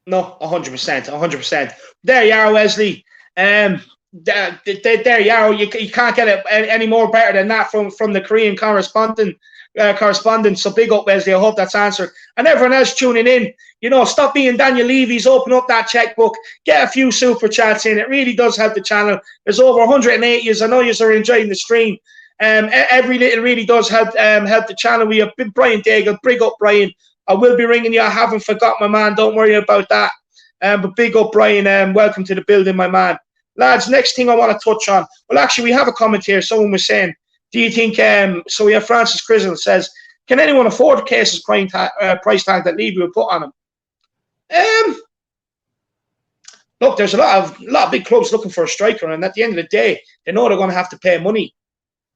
No, 100%. There you are, Wesley. There you are. You can't get it any more better than that from the Korean correspondent. So big up, Wesley. I hope that's answered. And everyone else tuning in, you know, stop being Daniel Levy's. Open up that checkbook. Get a few super chats in. It really does help the channel. There's over 108 years. I know you are enjoying the stream. Every little really does help the channel. We have Brian Daigle. Big up, Brian. I will be ringing you. I haven't forgot, my man. Don't worry about that. But big up, Brian. Welcome to the building, my man. Lads, next thing I want to touch on. Well, actually, we have a comment here. Someone was saying, do you think, so we have Francis Grizzle says, can anyone afford Case's price tag that Levy will put on him? Look, there's a lot of big clubs looking for a striker, and at the end of the day, they know they're going to have to pay money.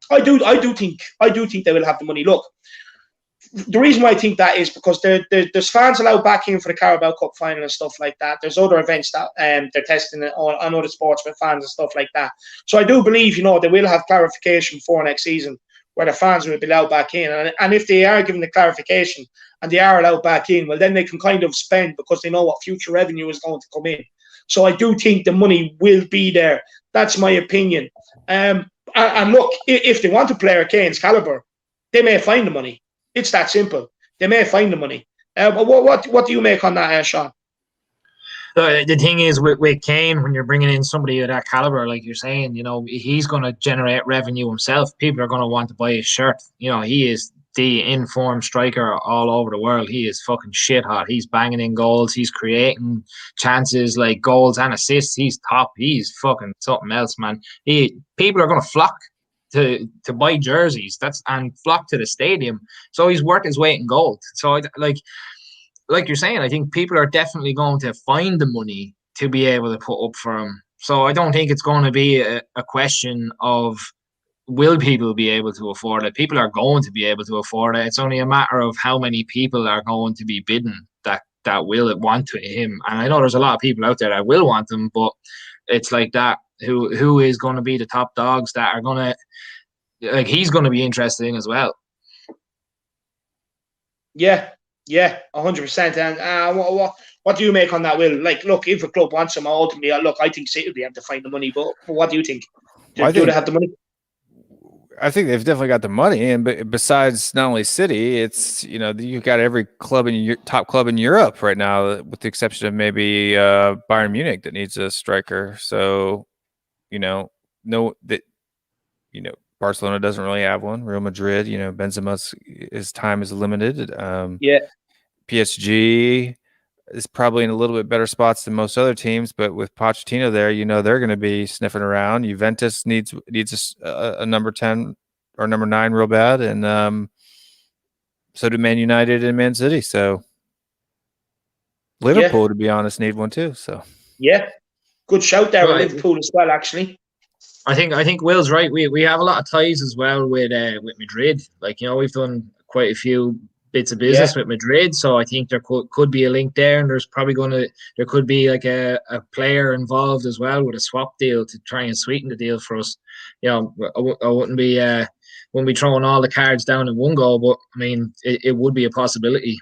I do think they will have the money. Look, the reason why I think that is because there's fans allowed back in for the Carabao Cup final and stuff like that. There's other events that they're testing it on other sports with fans and stuff like that. So I do believe, they will have clarification for next season where the fans will be allowed back in. And if they are given the clarification and they are allowed back in, well, then they can kind of spend because they know what future revenue is going to come in. So I do think the money will be there. That's my opinion. And look, if they want to play Kane's caliber, they may find the money. It's that simple. They may find the money. But what do you make on that, Sean? The thing is with Kane, when you're bringing in somebody of that caliber, like you're saying, he's going to generate revenue himself. People are going to want to buy his shirt. He is the informed striker all over the world. He is fucking shit hot. He's banging in goals. He's creating chances like goals and assists. He's top. He's fucking something else, man. People are going to flock to buy jerseys and flock to the stadium. So he's worth his weight in gold. So like you're saying, I think people are definitely going to find the money to be able to put up for him. So I don't think it's going to be a question of will people be able to afford it. People are going to be able to afford it. It's only a matter of how many people are going to be bidding that will want him. And I know there's a lot of people out there that will want him, but it's like that. Who is going to be the top dogs that are going to, he's going to be interested in as well. Yeah, 100%. And what do you make on that, Will? Look, if a club wants him, ultimately, I think City will be able to find the money. But what do you think? Do they have the money? I think they've definitely got the money, and besides not only City, it's you've got every club in your top club in Europe right now, with the exception of maybe Bayern Munich that needs a striker. So, Barcelona doesn't really have one. Real Madrid, Benzema's his time is limited. PSG is probably in a little bit better spots than most other teams, but with Pochettino there, they're going to be sniffing around. Juventus needs a number 10 or number 9 real bad, and so do Man United and Man City. So Liverpool, to be honest, need one too. So good shout there with Liverpool as well. Actually, I think Will's right. We have a lot of ties as well with Madrid. We've done quite a few bits of business with Madrid, so I think there could be a link there, and there's probably there could be like a player involved as well with a swap deal to try and sweeten the deal for us. I wouldn't be throwing all the cards down in one go, but I mean it would be a possibility.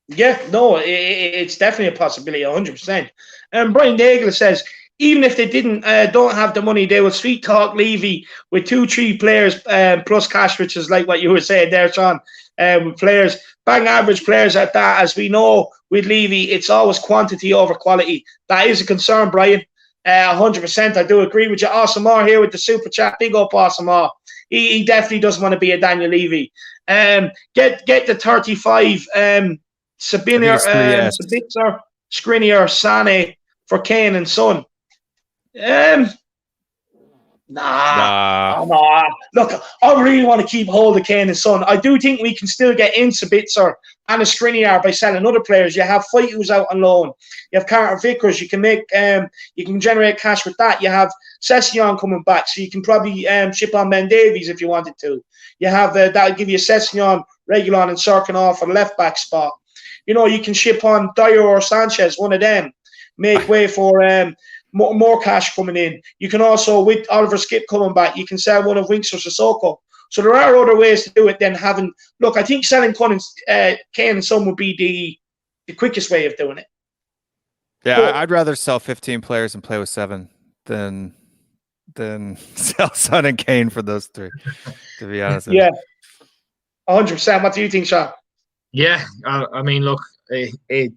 Yeah, no, it's definitely a possibility, 100%. And Brian Daigle says, even if they don't have the money, they will sweet talk Levy with 2-3 players plus cash, which is like what you were saying there, Sean. With players, bang average players at that. As we know with Levy, it's always quantity over quality. That is a concern, Brian. 100%. I do agree with you. Awesome R here with the super chat. Big up, Awesome R. He definitely doesn't want to be a Daniel Levy. Get the 35. Sabitzer, Skriniar, Sane for Kane and Son. Nah. Look, I really want to keep hold of Kane and Son. I do think we can still get in Sabitzer and a Skriniar by selling other players. You have Fight who's out on loan. You have Carter Vickers. You can make you can generate cash with that. You have Sessegnon coming back, so you can probably ship on Ben Davies if you wanted to. You have that'll give you Sessegnon, Reguilon, and Sirkin off for the left back spot. You can ship on Dyer or Sanchez, one of them. Make way for more cash coming in. You can also, with Oliver Skip coming back, you can sell one of Winks or Sissoko. So there are other ways to do it than having... Look, I think selling Kane and Son would be the quickest way of doing it. Yeah, but I'd rather sell 15 players and play with 7 than sell Son and Kane for those 3, to be honest. Yeah, 100%. What do you think, Sean? Yeah, I mean, look, it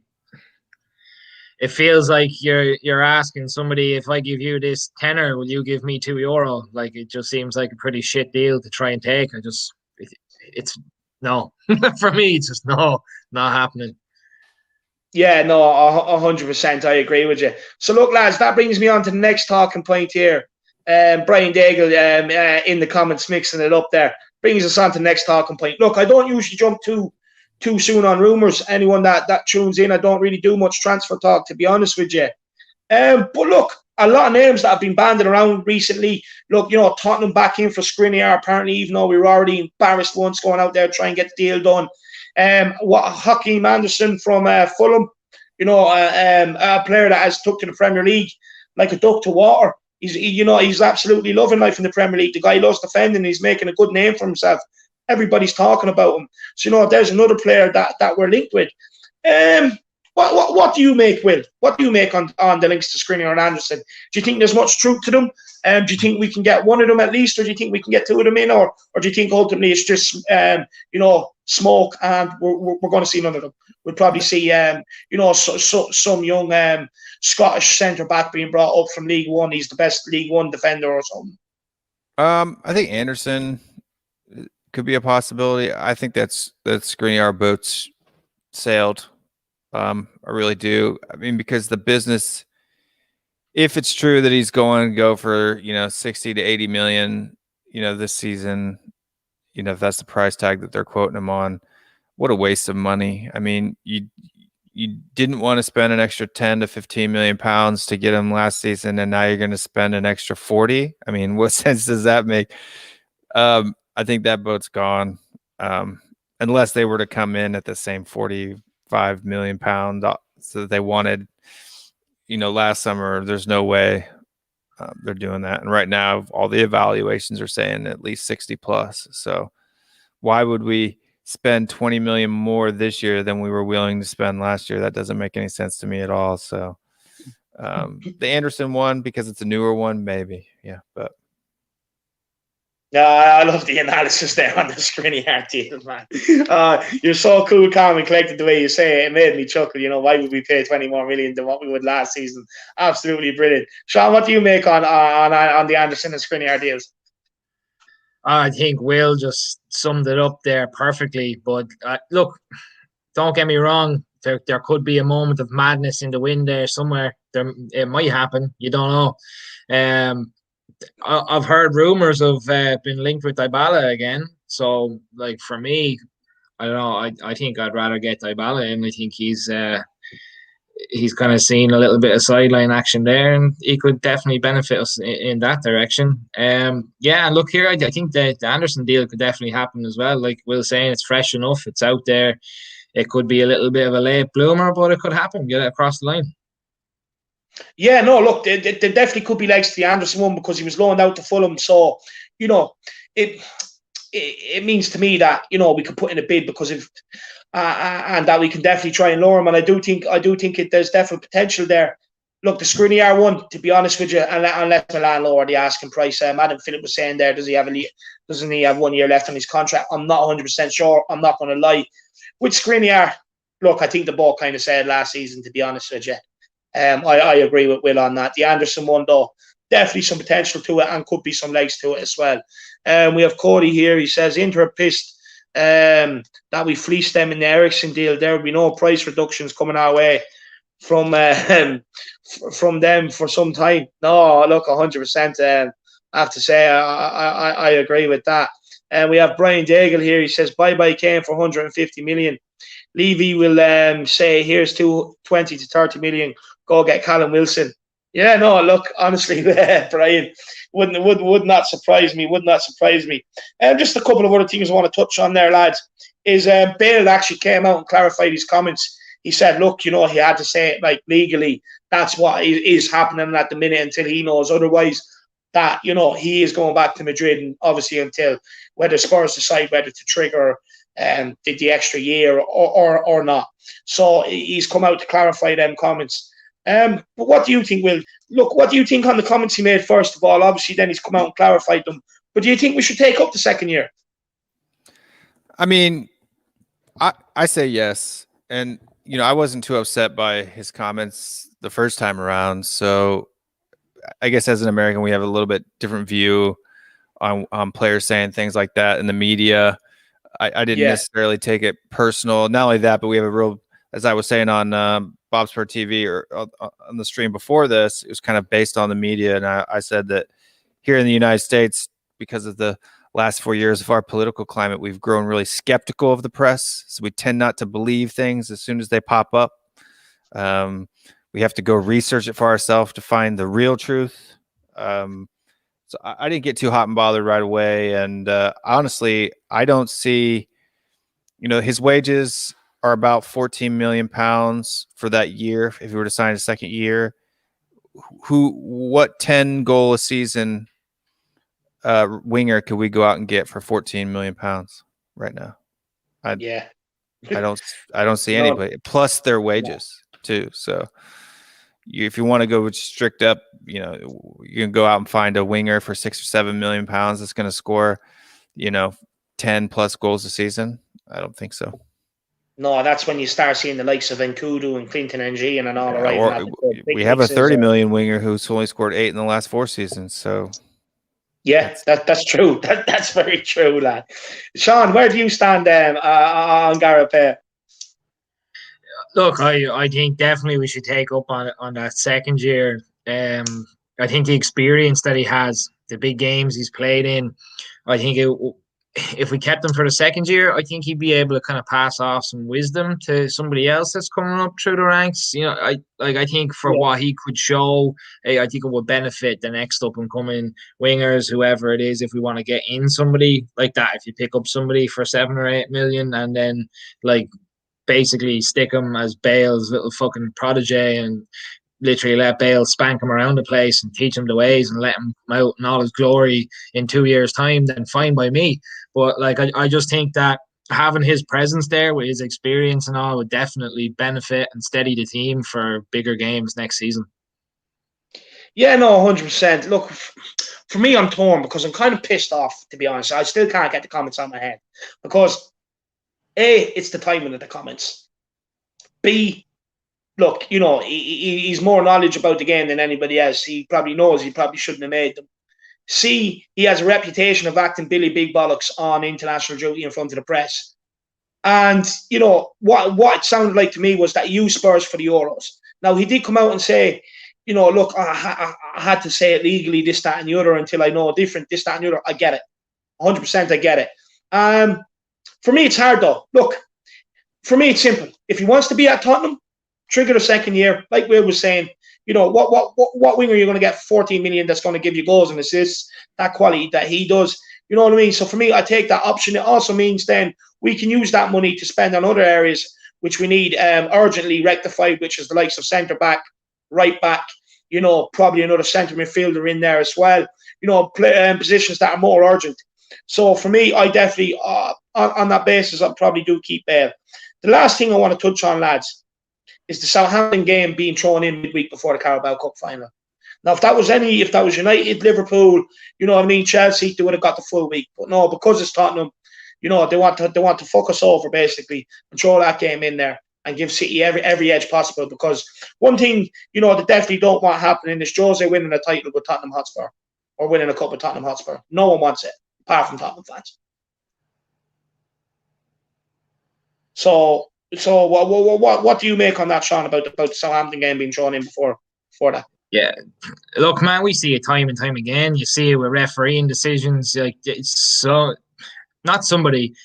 feels like you're asking somebody, if I give you this tenner, will you give me €2? Like, it just seems like a pretty shit deal to try and take. It's no. For me, it's just no, not happening. Yeah, no, 100%. I agree with you. So look, lads, that brings me on to the next talking point here. Brian Daigle in the comments mixing it up there. Brings us on to the next talking point. Look, I don't usually jump too soon on rumours. Anyone that tunes in, I don't really do much transfer talk, to be honest with you. But look, a lot of names that have been banded around recently. Look, Tottenham back in for Skriniar, apparently, even though we were already embarrassed once going out there trying to get the deal done. Joachim Andersen from Fulham, a player that has took to the Premier League like a duck to water. He's absolutely loving life in the Premier League. The guy loves defending. He's making a good name for himself. Everybody's talking about him. So, there's another player that we're linked with. What do you make, Will? What do you make on the links to Skriniar and Andersen? Do you think there's much truth to them? Do you think we can get one of them at least, or do you think we can get two of them in, or do you think ultimately it's just smoke and we're going to see none of them? We'll probably see some young Scottish centre back being brought up from League One. He's the best League One defender or something. I think Andersen could be a possibility. I think that Skriniar boats sailed. I really do. I mean, because the business, if it's true that he's going to go for 60 to 80 million, this season, if that's the price tag that they're quoting him on, what a waste of money. I mean, you didn't want to spend an extra 10 to 15 million pounds to get him last season, and now you're going to spend an extra 40. I mean, what sense does that make? I think that boat's gone, unless they were to come in at the same 45 million pound so that they wanted, last summer. There's no way they're doing that. And right now, all the evaluations are saying at least 60 plus. So why would we spend 20 million more this year than we were willing to spend last year? That doesn't make any sense to me at all. So the Andersen one, because it's a newer one, maybe. Yeah, but. I love the analysis there on the Skriniar deal, man. You're so cool, calm, and collected the way you say it. It made me chuckle. Why would we pay 20 more million than what we would last season? Absolutely brilliant. Sean, what do you make on the Andersen and Skriniar deals? I think Will just summed it up there perfectly. But look, don't get me wrong. There could be a moment of madness in the wind there somewhere. It might happen. You don't know. I've heard rumors of been linked with Dybala again. So, like, for me, I don't know. I think I'd rather get Dybala in. I think he's kind of seen a little bit of sideline action there, and he could definitely benefit us in that direction. Yeah, look here, I think the Andersen deal could definitely happen as well. Like Will saying, it's fresh enough, it's out there. It could be a little bit of a late bloomer, but it could happen. Get it across the line. Yeah, no, look, there definitely could be legs to the Andersen one because he was loaned out to Fulham. So, it means to me that we could put in a bid because of and that we can definitely try and lower him. And I do think there's definitely potential there. Look, the Skriniar one, to be honest with you, unless Milan lower the asking price, Adam Phillip was saying there, doesn't he have 1 year left on his contract? I'm not 100% sure. I'm not going to lie. With Skriniar, look, I think the ball kind of said last season, to be honest with you. I agree with Will on that. The Andersen one, though, definitely some potential to it and could be some legs to it as well. We have Cody here. He says, Inter are pissed that we fleeced them in the Ericsson deal. There will be no price reductions coming our way from them for some time. No, look, 100%. I have to say, I agree with that. And we have Brian Daigle here. He says, bye-bye Kane for 150 million. Levy will say, here's 20 to 30 million. Go get Callum Wilson. Yeah, no, look, honestly, Brian, would not surprise me. Would not surprise me. Just a couple of other things I want to touch on there, lads. Is Bale actually came out and clarified his comments. He said, look, he had to say it like legally. That's what is happening at the minute until he knows otherwise. That he is going back to Madrid, and obviously until whether Spurs decide whether to trigger the extra year or not. So he's come out to clarify them comments. But what do you think, Will? Look, what do you think on the comments he made, first of all? Obviously, then he's come out and clarified them. But do you think we should take up the second year? I mean, I say yes. And, I wasn't too upset by his comments the first time around. So I guess as an American, we have a little bit different view on players saying things like that in the media. I didn't necessarily take it personal. Not only that, but we have a real, as I was saying on Bob's Per TV or on the stream before this, it was kind of based on the media. And I said that here in the United States, because of the last 4 years of our political climate, we've grown really skeptical of the press. So we tend not to believe things as soon as they pop up. We have to go research it for ourselves to find the real truth. So I didn't get too hot and bothered right away. And honestly, I don't see, his wages are about £14 million for that year. If he were to sign a second year, what 10 goal a season winger could we go out and get for £14 million right now? I don't see anybody, plus their wages too. So if you want to go with strict up, you can go out and find a winger for £6 or £7 million that's going to score, 10 plus goals a season. I don't think so. No, that's when you start seeing the likes of Nkudu and Clinton NG and all right. We have a 30 million winger who's only scored 8 in the last 4 seasons. So yeah, that's true. That's very true, lad. Sean, where do you stand on Gareth Bale? Look, I think definitely we should take up on that second year. I think the experience that he has, the big games he's played in, I think if we kept him for the second year, I think he'd be able to kind of pass off some wisdom to somebody else that's coming up through the ranks. I think for what he could show, I think it would benefit the next up and coming wingers, whoever it is. If we want to get in somebody like that, if you pick up somebody for 7 or 8 million and then basically stick him as Bale's little fucking protege and literally let Bale spank him around the place and teach him the ways and let him come out in all his glory in 2 years' time, then fine by me. But I just think that having his presence there with his experience and all would definitely benefit and steady the team for bigger games next season. Yeah, no, 100%. Look, for me, I'm torn because I'm kind of pissed off, to be honest. I still can't get the comments out of my head because A, it's the timing of the comments. B, look, he's more knowledge about the game than anybody else. He probably knows he probably shouldn't have made them. C, he has a reputation of acting Billy Big Bollocks on international duty in front of the press. And, what it sounded like to me was that he used Spurs for the Euros. Now, he did come out and say, look, I had to say it legally, this, that, and the other until I know different, this, that, and the other. I get it. 100% I get it. For me, it's hard, though. Look, for me, it's simple. If he wants to be at Tottenham, trigger the second year. Like Will was saying, what winger are you going to get for 14 million that's going to give you goals and assists, that quality that he does? You know what I mean? So for me, I take that option. It also means then we can use that money to spend on other areas which we need urgently rectified, which is the likes of centre-back, right-back, probably another centre midfielder in there as well, positions that are more urgent. So for me, I definitely, on that basis, I probably do keep Bale. The last thing I want to touch on, lads, is the Southampton game being thrown in midweek before the Carabao Cup final. Now, if that was United, Liverpool, Chelsea, they would have got the full week. But no, because it's Tottenham, they want to fuck us over basically and throw that game in there and give City every edge possible. Because one thing, they definitely don't want happening is Jose winning a title with Tottenham Hotspur or winning a cup with Tottenham Hotspur. No one wants it apart from Tottenham fans. So what do you make on that, Sean, about the Southampton game being thrown in before that? Yeah, look, man, we see it time and time again. You see it with refereeing decisions.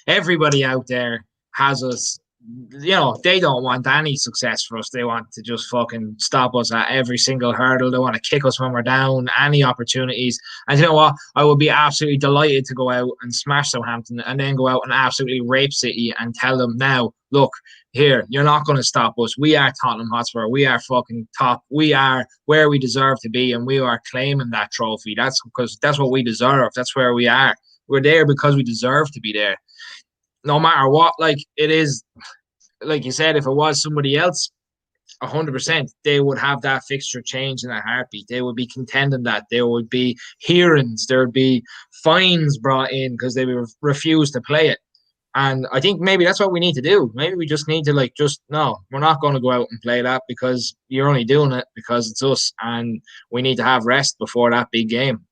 Everybody out there has us. They don't want any success for us. They want to just fucking stop us at every single hurdle. They want to kick us when we're down, any opportunities. And you know what? I would be absolutely delighted to go out and smash Southampton and then go out and absolutely rape City and tell them now, look, here, you're not going to stop us. We are Tottenham Hotspur. We are fucking top. We are where we deserve to be, and we are claiming that trophy. That's because that's what we deserve. That's where we are. We're there because we deserve to be there. No matter what, it is, like you said, if it was somebody else, 100%, they would have that fixture change in a heartbeat. They would be contending that. There would be hearings. There would be fines brought in because they would refuse to play it. And I think maybe that's what we need to do. Maybe we just need to no, we're not going to go out and play that because you're only doing it because it's us, and we need to have rest before that big game.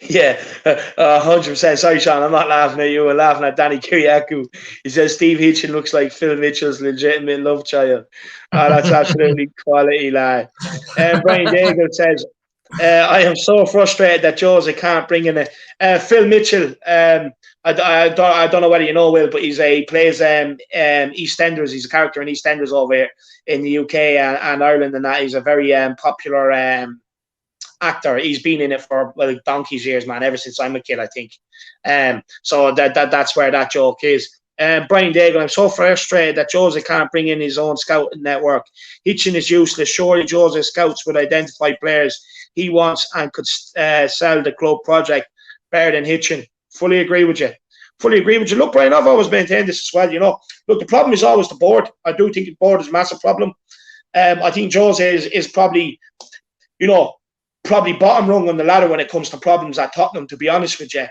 Yeah, 100%. Sorry, Sean, I'm not laughing at you. I'm laughing at Danny Kiriakou. He says Steve Hitchin looks like Phil Mitchell's legitimate love child. Oh, that's absolutely quality, lad. Brian Daigle says, I am so frustrated that Jose can't bring in Phil Mitchell. I don't know whether you know, Will, but he plays EastEnders. He's a character in EastEnders over here in the UK and Ireland, and that he's a very popular actor. He's been in it for donkey's years, man, ever since I'm a kid, I think. So that's where that joke is. Brian Daigle, I'm so frustrated that Jose can't bring in his own scouting network. Hitching is useless. Surely Jose's scouts would identify players he wants and could sell the club project better than Hitching. Fully agree with you. Look, Brian, I've always maintained this as well. Look, the problem is always the board. I do think the board is a massive problem. I think Jose is probably, probably bottom rung on the ladder when it comes to problems at Tottenham, to be honest with you.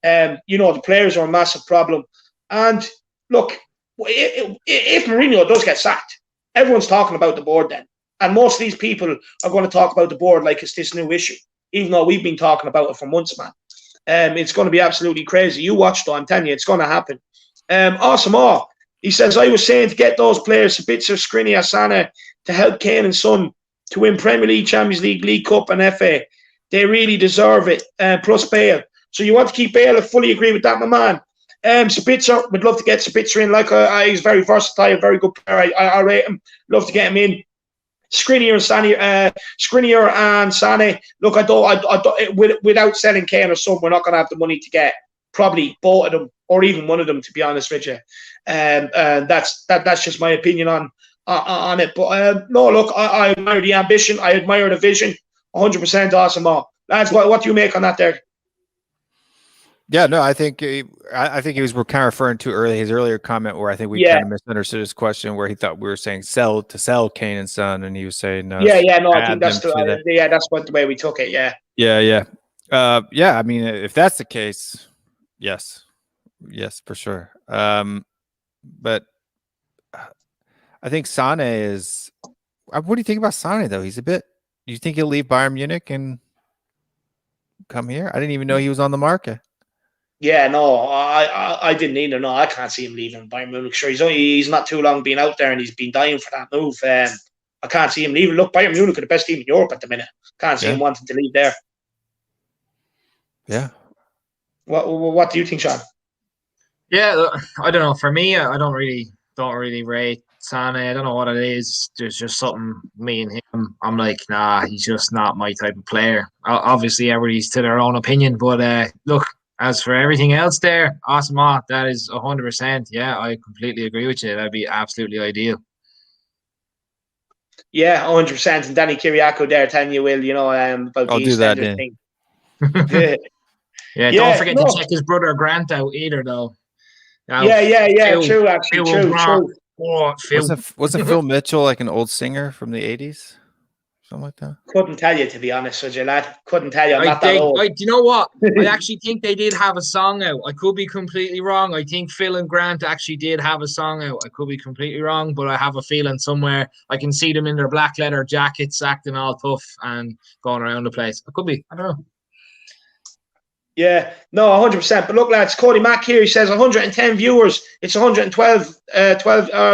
The players are a massive problem. And look, if Mourinho does get sacked, everyone's talking about the board then. And most of these people are going to talk about the board like it's this new issue, even though we've been talking about it for months, man. It's going to be absolutely crazy. You watch, though, I'm telling you, it's going to happen. Awesome. He says, I was saying to get those players, Sabitzer, Skriniar, Sana, to help Kane and Son to win Premier League, Champions League, League Cup and FA. They really deserve it. Plus Bale. So you want to keep Bale? I fully agree with that, my man. Sabitzer, would love to get Sabitzer in. He's very versatile, very good player. I rate him. Love to get him in. Skriniar and Sane. Look, I don't. Without selling Kane or Son, we're not going to have the money to get probably both of them or even one of them. To be honest with you, that's just my opinion on it. But no, look, I admire the ambition. I admire the vision. 100% awesome. Lads, what do you make on that there? Yeah, no, I think he was kind of referring to his earlier comment where I think we kind of misunderstood his question where he thought we were saying sell Kane and Son, and he was saying no. Yeah, no, I think that's the way we took it. Yeah. I mean, if that's the case, yes, for sure. But I think Sane is. What do you think about Sane though? He's a bit. Do you think he'll leave Bayern Munich and come here? I didn't even know he was on the market. Yeah, no, I didn't either. No, I can't see him leaving Bayern Munich. Sure, he's not too long been out there and he's been dying for that move. I can't see him leaving. Look, Bayern Munich are the best team in Europe at the minute. Can't see him wanting to leave there. Yeah. What do you think, Sean? Yeah, I don't know. For me, I don't really rate Sane. I don't know what it is. There's just something me and him. I'm like, nah, he's just not my type of player. Obviously, everybody's to their own opinion, but look. As for everything else there, awesome. That is 100%. Yeah, I completely agree with you. That'd be absolutely ideal. Yeah, 100%. And Danny Kiriakou there telling you, Will, about I'll the do that thing. Yeah, don't forget to check his brother Grant out either, though. Now, true, actually, true. Oh, wasn't Phil Mitchell like an old singer from the 80s? Something like that. Couldn't tell you, to be honest with you, lad. Couldn't tell you. I'm not that old. Do you know what? I actually think they did have a song out. I could be completely wrong. I think Phil and Grant actually did have a song out. I could be completely wrong, but I have a feeling somewhere I can see them in their black leather jackets, acting all tough and going around the place. I could be. I don't know. Yeah, no, 100%. But look, lads, Cody Mack here. He says 110 viewers. It's 112.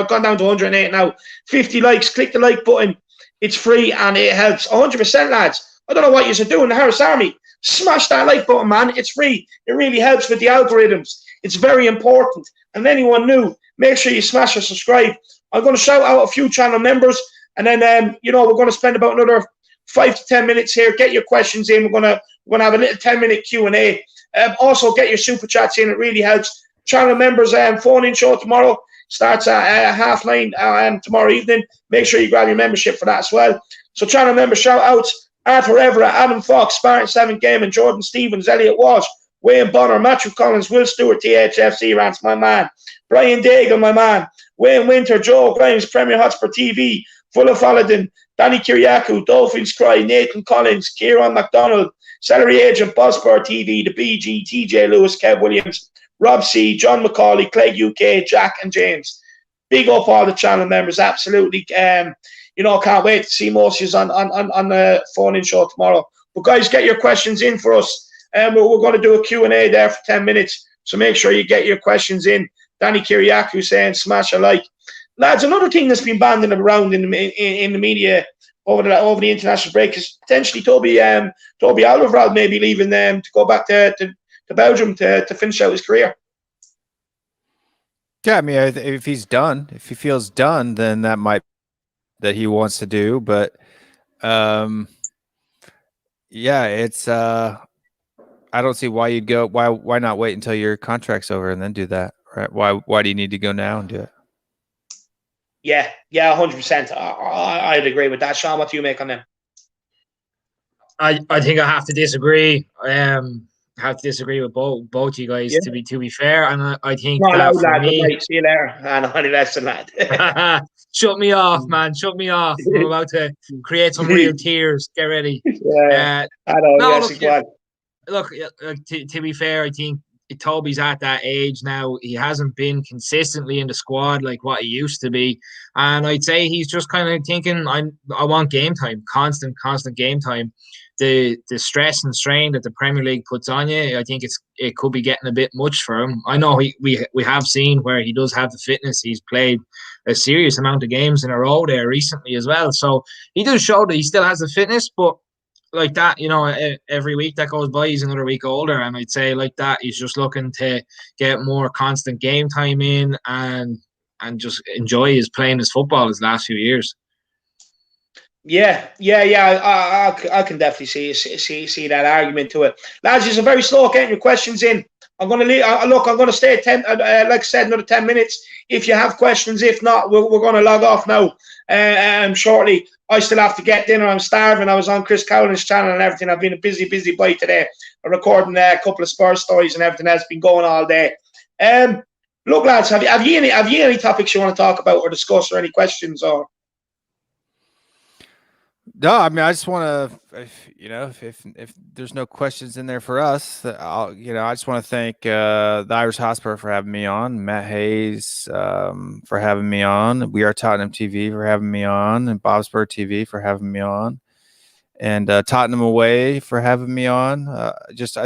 Gone down to 108 now. 50 likes. Click the like button. It's free and it helps. 100%, lads. I don't know what you're doing. The Harris Army, smash that like button, man. It's free. It really helps with the algorithms. It's very important. And anyone new, make sure you smash or subscribe. I'm going to shout out a few channel members, and then we're going to spend about another 5 to 10 minutes here. Get your questions in. We're going to have a little 10-minute Q&A. Also, get your super chats in. It really helps. Channel members, phone-in show tomorrow. Starts at 9:30 tomorrow evening. Make sure you grab your membership for that as well. So channel member shout-outs. Arthur Everett, Adam Fox, Spartan 7 Gaming, Jordan Stevens, Elliot Walsh, Wayne Bonner, Matthew Collins, Will Stewart, thfc Rants, my man. Brian Daigle, my man. Wayne Winter, Joe Grimes, Premier Hotspur TV, Full of Faladin, Danny Kiriakou, Dolphins Cry, Nathan Collins, Kieran McDonald, Celery Agent, Buzzbird TV, The BG, TJ Lewis, Kev Williams, Rob C, John McCauley, Clegg UK, Jack and James. Big up all the channel members, absolutely. Can't wait to see most of you on the phone-in show tomorrow. But guys, get your questions in for us. We're going to do a Q&A there for 10 minutes, so make sure you get your questions in. Danny Kiriakou saying smash a like. Lads, another thing that's been banding around in the media over the international break is potentially Toby Alderweireld maybe leaving them to go back to Belgium to finish out his career. Yeah, I mean, if he's done, if he feels done, then that might that he wants to do. But yeah, it's I don't see why you'd go. Why not wait until your contract's over and then do that? Right? Why do you need to go now and do it? Yeah, 100%. I'd agree with that. Sean, what do you make on them? I think I have to disagree. Have to disagree with both you guys, Yeah. to be fair, and I think Not that allowed, for lad. Good me, night. See you later. And only less than that. shut me off, man. Shut me off. I'm about to create some real tears. Get ready. Yeah, I know. No, Yes, look. To be fair, I think Toby's at that age now. He hasn't been consistently in the squad like what he used to be, and I'd say he's just kind of thinking, I want game time, constant game time. The stress and strain that the Premier League puts on you, I think it could be getting a bit much for him. I know we have seen where he does have the fitness. He's played a serious amount of games in a row there recently as well, so he does show that he still has the fitness, but like that, every week that goes by, he's another week older. And I'd say like that, he's just looking to get more constant game time in and just enjoy playing his football his last few years. Yeah. I can definitely see that argument to it, lads. It's a very slow getting your questions in. I'm going to leave. Look, I'm going to stay at 10. Like I said, another 10 minutes. If you have questions, if not, we're going to log off now. Shortly. I still have to get dinner. I'm starving. I was on Chris Cowlin's channel and everything. I've been a busy boy today. I'm recording a couple of Spurs stories and everything else. Been going all day. Look, lads, have you any topics you want to talk about or discuss, or any questions or? No, I mean, I just want to, if there's no questions in there for us, I just want to thank the Irish Hotspur for having me on, Matt Hayes for having me on, We Are Tottenham TV for having me on, and Bobspur TV for having me on, and Tottenham Away for having me on. I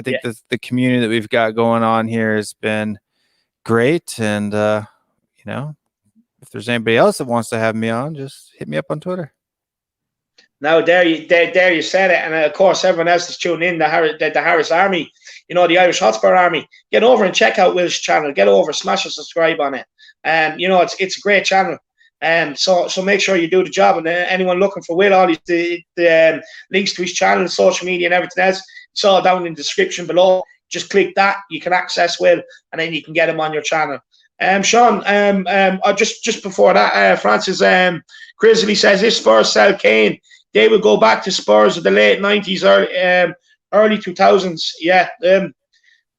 think the community that we've got going on here has been great, and if there's anybody else that wants to have me on, just hit me up on Twitter. Now there you said it, and of course everyone else that's tuning in, the Harris Army, the Irish Hotspur Army. Get over and check out Will's channel. Get over, smash a subscribe on it. It's a great channel. So make sure you do the job. And anyone looking for Will, all the links to his channel, social media, and everything else, it's all down in the description below. Just click that. You can access Will, and then you can get him on your channel. Sean, just before that, Francis Grizzly says, this Spurs sell Kane, they will go back to Spurs of the late 90s, early 2000s.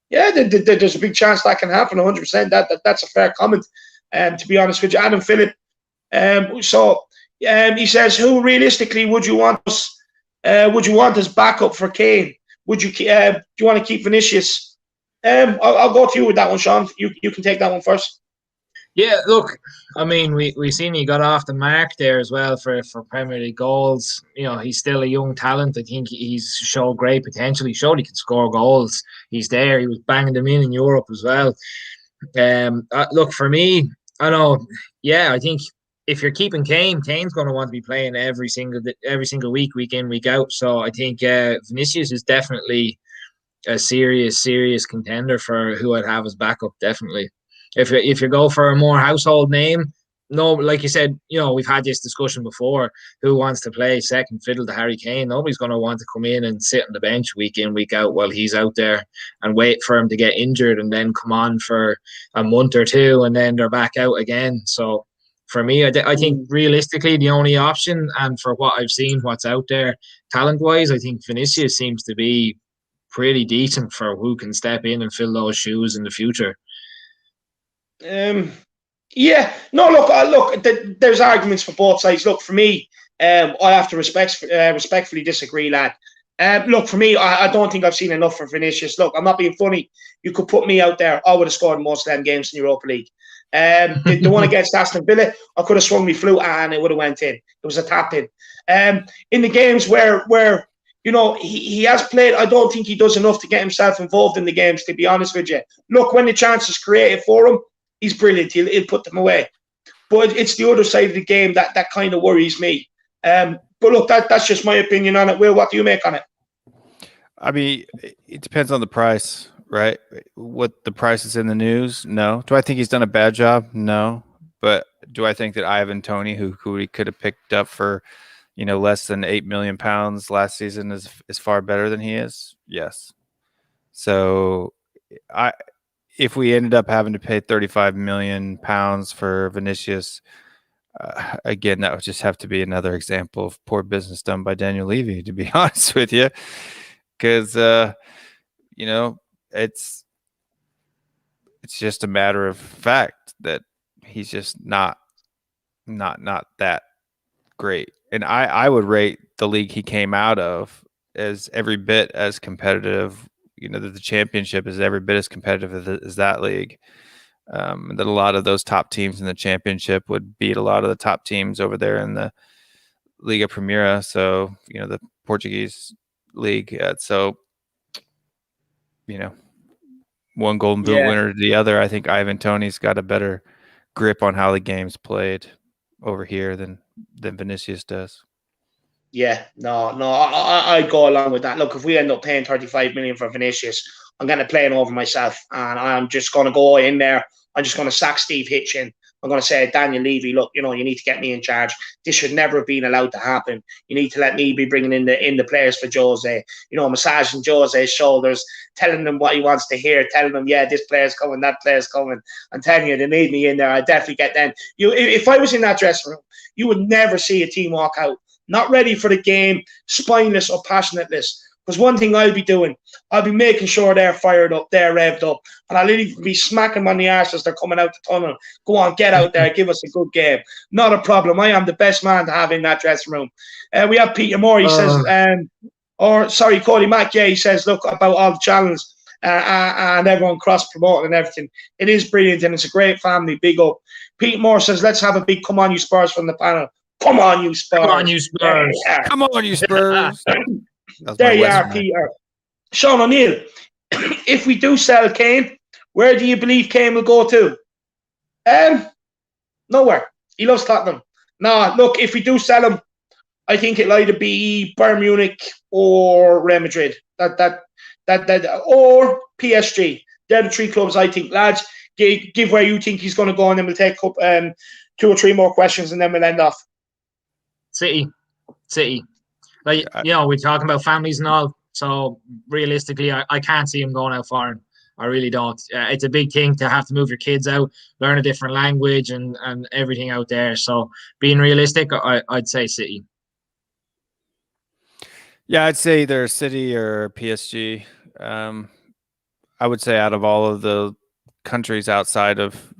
There's a big chance that can happen. 100%. That's a fair comment. To be honest with you, Adam Phillip. He says, who realistically would you want as backup for Kane? Would you do you want to keep Vinicius? I'll go to you with that one, Sean. You can take that one first. Yeah, look, I mean, we seen he got off the mark there as well for Premier League goals. He's still a young talent. I think he's showed great potential. He showed he can score goals. He's there. He was banging them in Europe as well. Look, for me, I know. Yeah, I think if you're keeping Kane, Kane's going to want to be playing every single week in, week out. So I think Vinicius is definitely a serious contender for who I'd have as backup. Definitely. If you go for a more household name, no, like you said, we've had this discussion before. Who wants to play second fiddle to Harry Kane? Nobody's going to want to come in and sit on the bench week in, week out while he's out there and wait for him to get injured and then come on for a month or two and then they're back out again. So for me, I think realistically the only option, and for what I've seen, what's out there talent-wise, I think Vinicius seems to be pretty decent for who can step in and fill those shoes in the future. Look, there's arguments for both sides. Look, for me, I have to respectfully disagree, lad. Look, for me, I don't think I've seen enough for Vinicius. Look, I'm not being funny. You could put me out there, I would have scored most of them games in Europa League. The one against Aston Villa, I could have swung me flute and it would have went in. It was a tap in. In the games where he has played, I don't think he does enough to get himself involved in the games, to be honest with you. Look, when the chance is created for him, he's brilliant. He'll put them away. But it's the other side of the game that kind of worries me. But look, that's just my opinion on it. Will, what do you make on it? I mean, it depends on the price, right? What the price is in the news? No. Do I think he's done a bad job? No. But do I think that Ivan Toney, who he could have picked up for, less than £8 million last season, is far better than he is? Yes. So if we ended up having to pay £35 million for Vinicius, again, that would just have to be another example of poor business done by Daniel Levy, to be honest with you, because it's just a matter of fact that he's just not that great. And I would rate the league he came out of as every bit as competitive. That the championship is every bit as competitive as that league. That a lot of those top teams in the championship would beat a lot of the top teams over there in the Liga Primeira. So, the Portuguese league. One Golden Boot winner to the other. I think Ivan Toney's got a better grip on how the game's played over here than Vinicius does. Yeah, no, I go along with that. Look, if we end up paying 35 million for Vinicius, I'm going to play it over myself, and I'm just going to go in there. I'm just going to sack Steve Hitchin. I'm going to say, Daniel Levy, look, you need to get me in charge. This should never have been allowed to happen. You need to let me be bringing in the players for Jose. Massaging Jose's shoulders, telling them what he wants to hear, telling them, yeah, this player's coming, that player's coming. I'm telling you, they need me in there. I definitely get them. If I was in that dressing room, you would never see a team walk out not ready for the game, spineless or passionateless. Because one thing I'll be doing, I'll be making sure they're fired up, they're revved up, and I'll even be smacking them on the arse as they're coming out the tunnel. Go on, get out there, give us a good game. Not a problem. I am the best man to have in that dressing room. We have Peter Moore. He says, Cody Mack. Yeah, he says, look, about all the channels and everyone cross-promoting and everything. It is brilliant, and it's a great family. Big up. Peter Moore says, let's have a big come on, you Spurs from the panel. Come on, you Spurs. Come on, you Spurs. Come on, you Spurs. There you are, Peter. Sean O'Neill, if we do sell Kane, where do you believe Kane will go to? Nowhere. He loves Tottenham. No, look, if we do sell him, I think it'll either be Bayern Munich or Real Madrid. That or PSG. They're the three clubs I think. Lads, give where you think he's going to go, and then we'll take up 2 or 3 more questions, and then we'll end off. City. Like, we're talking about families and all. So realistically, I can't see him going out foreign. I really don't. It's a big thing to have to move your kids out, learn a different language and everything out there. So being realistic, I'd say City. Yeah, I'd say either City or PSG. I would say out of all of the countries outside of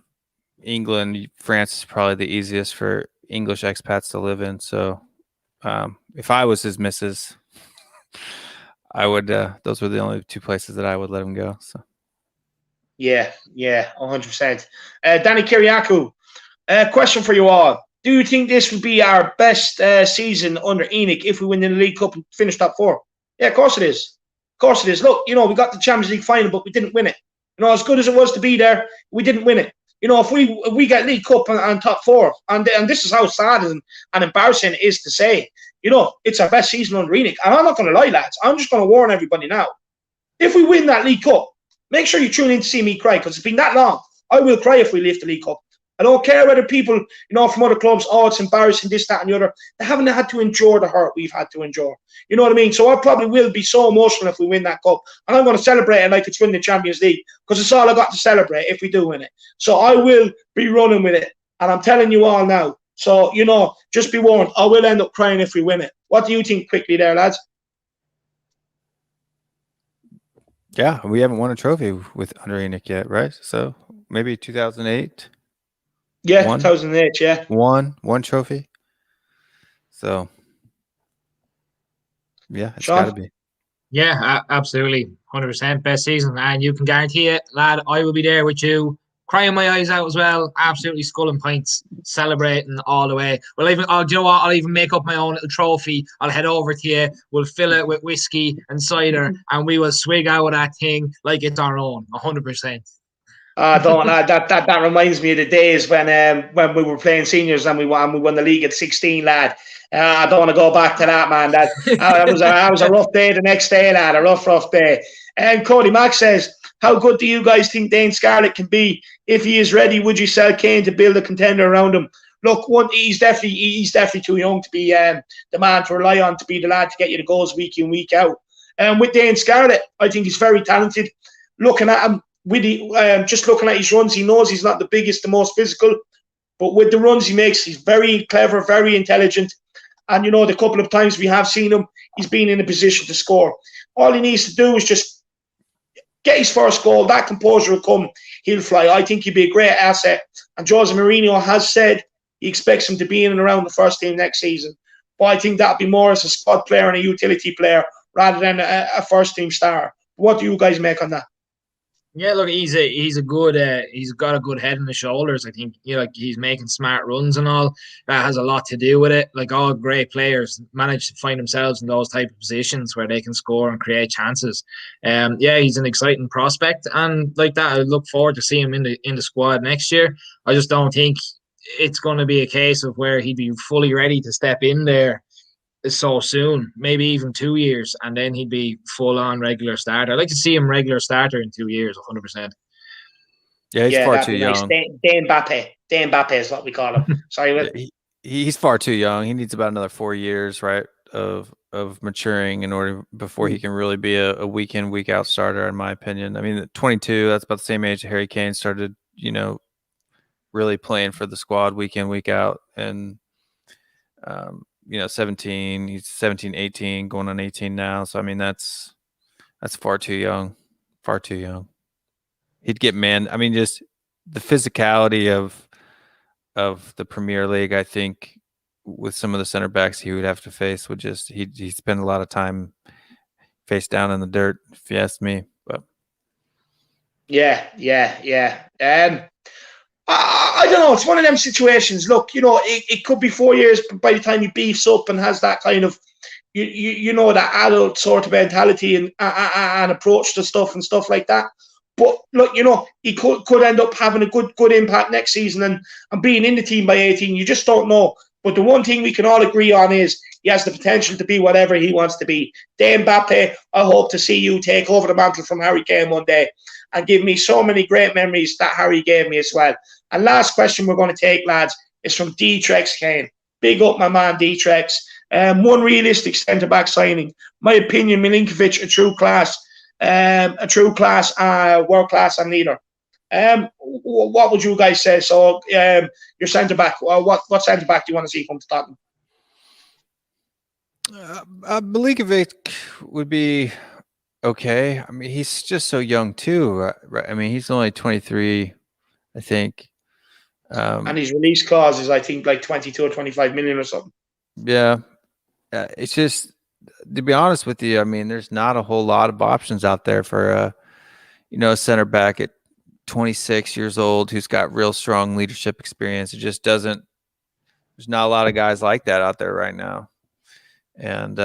England, France is probably the easiest for English expats to live in. So if I was his missus, I would those were the only 2 places that I would let him go. So yeah, 100%. Danny Kiriakou, question for you all. Do you think this would be our best season under ENIC if we win the League Cup and finish top 4? Yeah, of course it is. Of course it is. Look, we got the Champions League final, but we didn't win it. As good as it was to be there, we didn't win it. If we get League Cup and top 4, and this is how sad and embarrassing it is to say, it's our best season under ENIC. And I'm not going to lie, lads. I'm just going to warn everybody now. If we win that League Cup, make sure you tune in to see me cry, because it's been that long. I will cry if we lift the League Cup. I don't care whether people, from other clubs, it's embarrassing, this, that, and the other. They haven't had to endure the hurt we've had to endure. You know what I mean? So I probably will be so emotional if we win that cup. And I'm going to celebrate it like it's winning the Champions League, because it's all I got to celebrate if we do win it. So I will be running with it. And I'm telling you all now. So, just be warned, I will end up crying if we win it. What do you think quickly there, lads? Yeah, we haven't won a trophy with under ENIC yet, right? So maybe 2008. Yeah, 2008, yeah. One trophy. So, yeah, it's got to be. Yeah, absolutely. 100%. Best season. And you can guarantee it, lad, I will be there with you, crying my eyes out as well. Absolutely sculling pints, celebrating all the way. Well, do you know what? I'll even make up my own little trophy. I'll head over to you. We'll fill it with whiskey and cider, and we will swig out of that thing like it's our own. 100%. Don't that reminds me of the days when we were playing seniors and we won the league at 16, lad. I don't want to go back to that, man. That was a rough day the next day, lad. A rough day. And Cody Mack says, how good do you guys think Dane Scarlett can be? If he is ready, would you sell Kane to build a contender around him? Look, he's definitely too young to be the man to rely on, to be the lad to get you the goals week in, week out. With Dane Scarlett, I think he's very talented. Looking at him, just looking at his runs, he knows he's not the biggest, the most physical, but with the runs he makes, he's very clever, very intelligent. And, you know, the couple of times we have seen him, he's been in a position to score. All he needs to do is just get his first goal. That composure will come. He'll fly. I think he'll be a great asset. And Jose Mourinho has said he expects him to be in and around the first team next season. But I think that'll be more as a squad player and a utility player rather than a first team star. What do you guys make on that? Yeah, look, he's a good he's got a good head on his shoulders. I think, you know, like, he's making smart runs and all. That has a lot to do with it. Like, all great players manage to find themselves in those type of positions where they can score and create chances. Yeah, he's an exciting prospect, and like that, I look forward to seeing him in the squad next year. I just don't think it's going to be a case of where he'd be fully ready to step in there so soon, maybe even 2 years, and then he'd be full-on regular starter. I'd like to see him regular starter in 2 years, 100%. Yeah, he's far too young. Dane Mbappe is what we call him. Sorry, he's far too young. He needs about another 4 years, right, of maturing in order before he can really be a week in, week out starter, in my opinion. I mean, 22, that's about the same age that Harry Kane started, you know, really playing for the squad week in, week out. And you know, 17, he's 17, 18, going on 18 now. So, I mean, that's far too young. Far too young. He'd get I mean, just the physicality of the Premier League, I think, with some of the center backs he would have to face, would just, he'd spend a lot of time face down in the dirt, if you ask me. But yeah. I don't know. It's one of them situations. Look, you know, it could be 4 years by the time he beefs up and has that kind of, you know, that adult sort of mentality and approach to stuff and stuff like that. But look, you know, he could end up having a good impact next season and being in the team by 18. You just don't know. But the one thing we can all agree on is he has the potential to be whatever he wants to be. Dane Mbappe, I hope to see you take over the mantle from Harry Kane one day and give me so many great memories that Harry gave me as well. And last question we're going to take, lads, is from D-Trex Kane. Big up, my man, D-Trex. One realistic centre-back signing. My opinion, Milinkovic, a true class, world-class and leader. What would you guys say? So, your centre-back, what centre-back do you want to see come to Tottenham? Milinkovic would be okay. I mean, he's just so young too. Right? I mean, he's only 23, I think. And his release clause is, I think, like 22 or 25 million or something. Yeah. It's just, to be honest with you, I mean, there's not a whole lot of options out there for a center back at 26 years old who's got real strong leadership experience. It just doesn't. There's not a lot of guys like that out there right now, and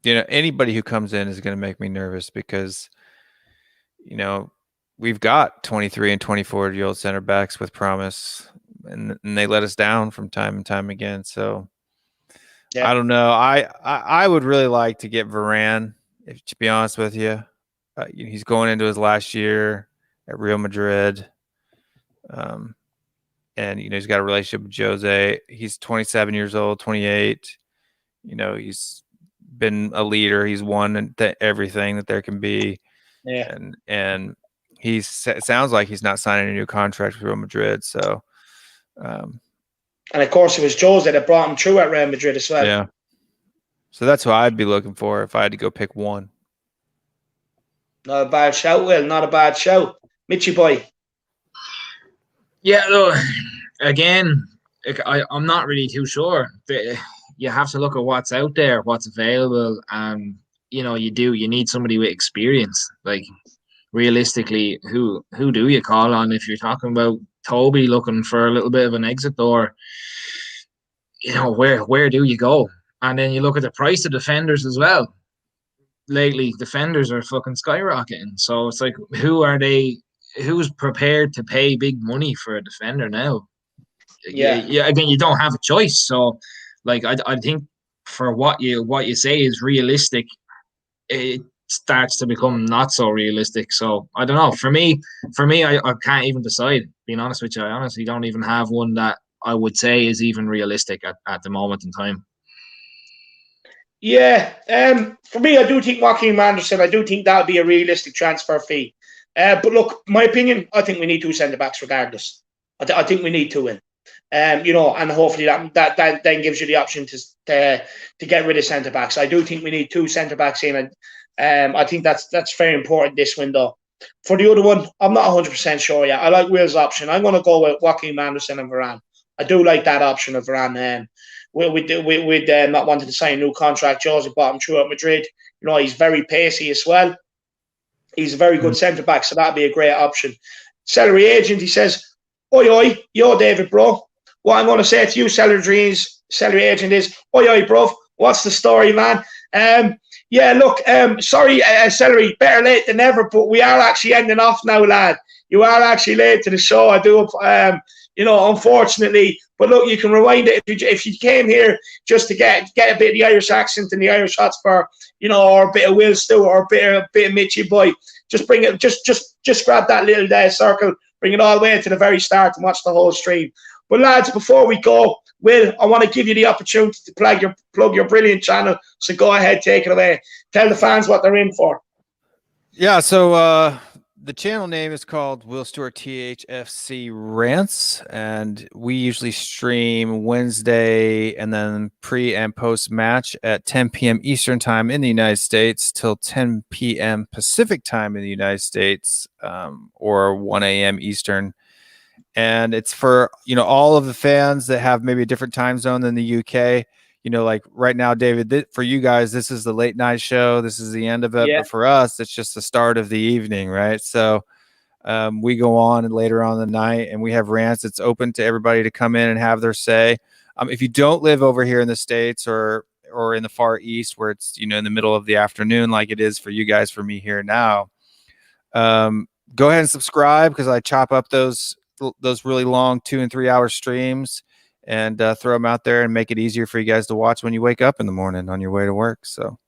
you know, anybody who comes in is going to make me nervous because, you know, we've got 23 and 24-year-old center backs with promise, and they let us down from time and time again. So. Yeah. I don't know. I would really like to get Varane, to be honest with you. He's going into his last year at Real Madrid. And, you know, he's got a relationship with Jose. He's 27 years old, 28. You know, he's been a leader. He's won everything that there can be. Yeah. And it sounds like he's not signing a new contract with Real Madrid. So, and of course, it was Jose that brought him through at Real Madrid as well. Yeah. So that's who I'd be looking for if I had to go pick one. Not a bad shout, Will. Not a bad shout. Mitchy boy. Yeah, look, again, I'm not really too sure. You have to look at what's out there, what's available, and, you know, you need somebody with experience. Like, realistically, who do you call on if you're talking about Toby looking for a little bit of an exit door? You know, where do you go? And then you look at the price of defenders as well. lately defenders are fucking skyrocketing. So it's like, who are they? Who's prepared to pay big money for a defender now? Yeah. Again, you don't have a choice. So, like, I think for what you say is realistic, it starts to become not so realistic. So I don't know. For me, I can't even decide. Being honest with you, I honestly don't even have one that I would say is even realistic at the moment in time. Yeah, for me, I do think Joachim Andersen, I do think that would be a realistic transfer fee. But look, my opinion, I think we need two centre backs regardless. I think we need to win. And hopefully that then gives you the option to get rid of centre backs. I do think we need two centre backs in, and I think that's very important this window. For the other one, I'm not 100% sure yet. I like Will's option. I'm going to go with Joachim Andersen and Varane. I do like that option of Varane. With not wanting to sign a new contract, Jose bought him through at Madrid. He's very pacey as well. He's a very good centre back, so that'd be a great option. Salary agent, he says, oi, yo, David, bro. What I'm going to say to you, salary agent, is, oi, bro. What's the story, man? Sorry, Salary, better late than never, but we are actually ending off now, lad. You are actually late to the show. I do, unfortunately. But look, you can rewind it if you came here just to get a bit of the Irish accent and the Irish hotspur, or a bit of Will Stewart or a bit of Mitchie Boy. Just bring it, just grab that little circle, bring it all the way to the very start and watch the whole stream. But lads, before we go, Will, I want to give you the opportunity to plug your brilliant channel. So go ahead, take it away. Tell the fans what they're in for. Yeah, so the channel name is called Will Stewart THFC Rants, and we usually stream Wednesday and then pre and post match at 10 p.m. Eastern time in the United States till 10 p.m. Pacific time in the United States, or 1 a.m. Eastern. And it's for, all of the fans that have maybe a different time zone than the UK. Like right now, David, for you guys, this is the late night show. This is the end of it. Yeah. But for us, it's just the start of the evening, right? So we go on and later on in the night, and we have rants. It's open to everybody to come in and have their say. If you don't live over here in the States or in the Far East, where it's, in the middle of the afternoon, like it is for you guys, for me here now, go ahead and subscribe, because I chop up those really long 2 and 3 hour streams and throw them out there and make it easier for you guys to watch when you wake up in the morning on your way to work. So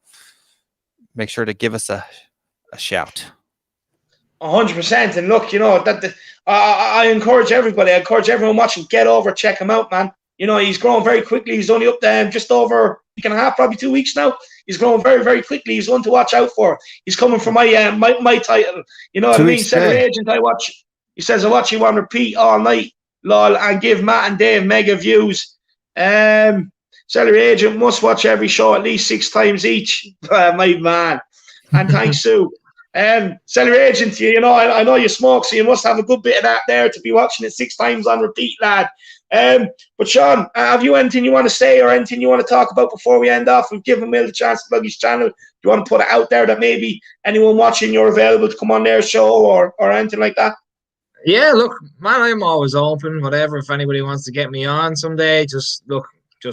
make sure to give us a shout. 100%. And look, I encourage everybody. I encourage everyone watching, get over, check him out, man. He's growing very quickly. He's only up there just over a week and a half, probably 2 weeks now. He's growing very, very quickly. He's one to watch out for. He's coming for my title. You know what I mean? Salary agent, I watch. He says, I watch you on repeat all night, lol, and give Matt and Dave mega views. Salary agent must watch every show at least 6 times each. My man. And thanks, Sue. Salary agent, I know you smoke, so you must have a good bit of that there to be watching it 6 times on repeat, lad. But Sean, have you anything you want to say or anything you want to talk about before we end off? We've given Will the chance to plug his channel. Do you want to put it out there that maybe anyone watching, you're available to come on their show or anything like that? Yeah, look, man, I'm always open, whatever. If anybody wants to get me on someday, just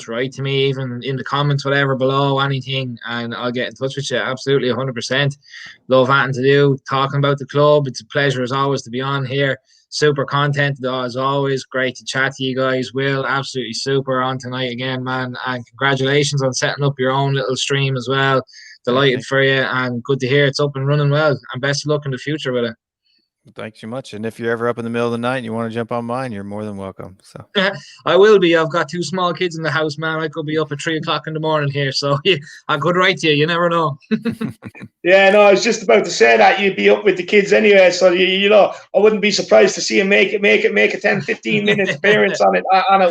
write to me, even in the comments, whatever, below, anything, and I'll get in touch with you. Absolutely, 100%. Love having to do, talking about the club. It's a pleasure as always to be on here. Super content as always. Great to chat to you guys. Will, absolutely super on tonight again, man. And congratulations on setting up your own little stream as well. Delighted for you, and good to hear it's up and running well. And best of luck in the future with it. Thanks so much. And if you're ever up in the middle of the night and you want to jump on mine, you're more than welcome. So I will be. I've got 2 small kids in the house, man. I could be up at 3 o'clock in the morning here. So yeah, I could write to you. You never know. Yeah, no, I was just about to say that you'd be up with the kids anyway. So I wouldn't be surprised to see him make a 10, 15 minute appearance on it,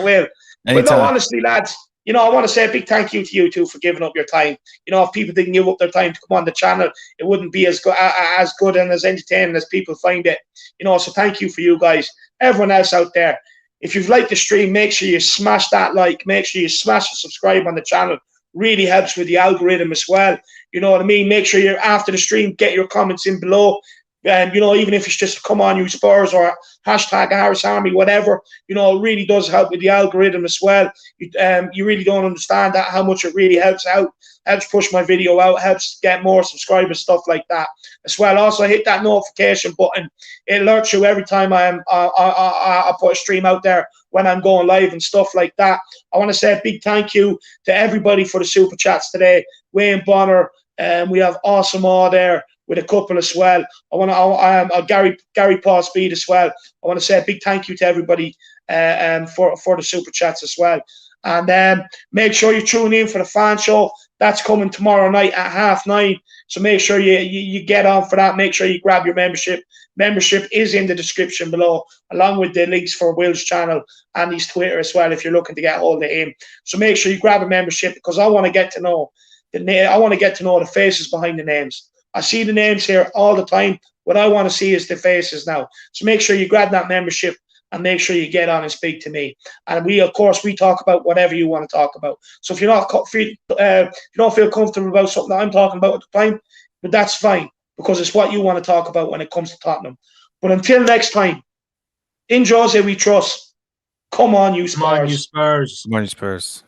Will. Anytime. But no, honestly, lads, I want to say a big thank you to you two for giving up your time. If people didn't give up their time to come on the channel, it wouldn't be as good and as entertaining as people find it. So thank you for you guys. Everyone else out there, if you've liked the stream, make sure you smash that like. Make sure you smash the subscribe on the channel. Really helps with the algorithm as well. You know what I mean? Make sure you're after the stream, get your comments in below. you know, even if it's just come on you Spurs or hashtag Irish Army, whatever, you know, it really does help with the algorithm as well. You really don't understand that, how much it really helps out, helps push my video out, helps get more subscribers, stuff like that as well. Also, hit that notification button. It alerts you every time I put a stream out there, when I'm going live and stuff like that. I want to say a big thank you to everybody for the super chats today. Wayne Bonner, we have Awesome All there with a couple as well. I want to Gary Paul Speed as well. I want to say a big thank you to everybody for the super chats as well. And make sure you tune in for the fan show. That's coming tomorrow night at 9:30. So make sure you get on for that. Make sure you grab your membership. Membership is in the description below, along with the links for Will's channel and his Twitter as well, if you're looking to get hold of him. So make sure you grab a membership, because I want to get to know the faces behind the names. I see the names here all the time. What I want to see is the faces now. So make sure you grab that membership and make sure you get on and speak to me. And we talk about whatever you want to talk about. So if you don't feel comfortable about something that I'm talking about at the time, but that's fine, because it's what you want to talk about when it comes to Tottenham. But until next time, in Jose we trust. Come on, you Spurs. Come on, you Spurs. Come on, you Spurs.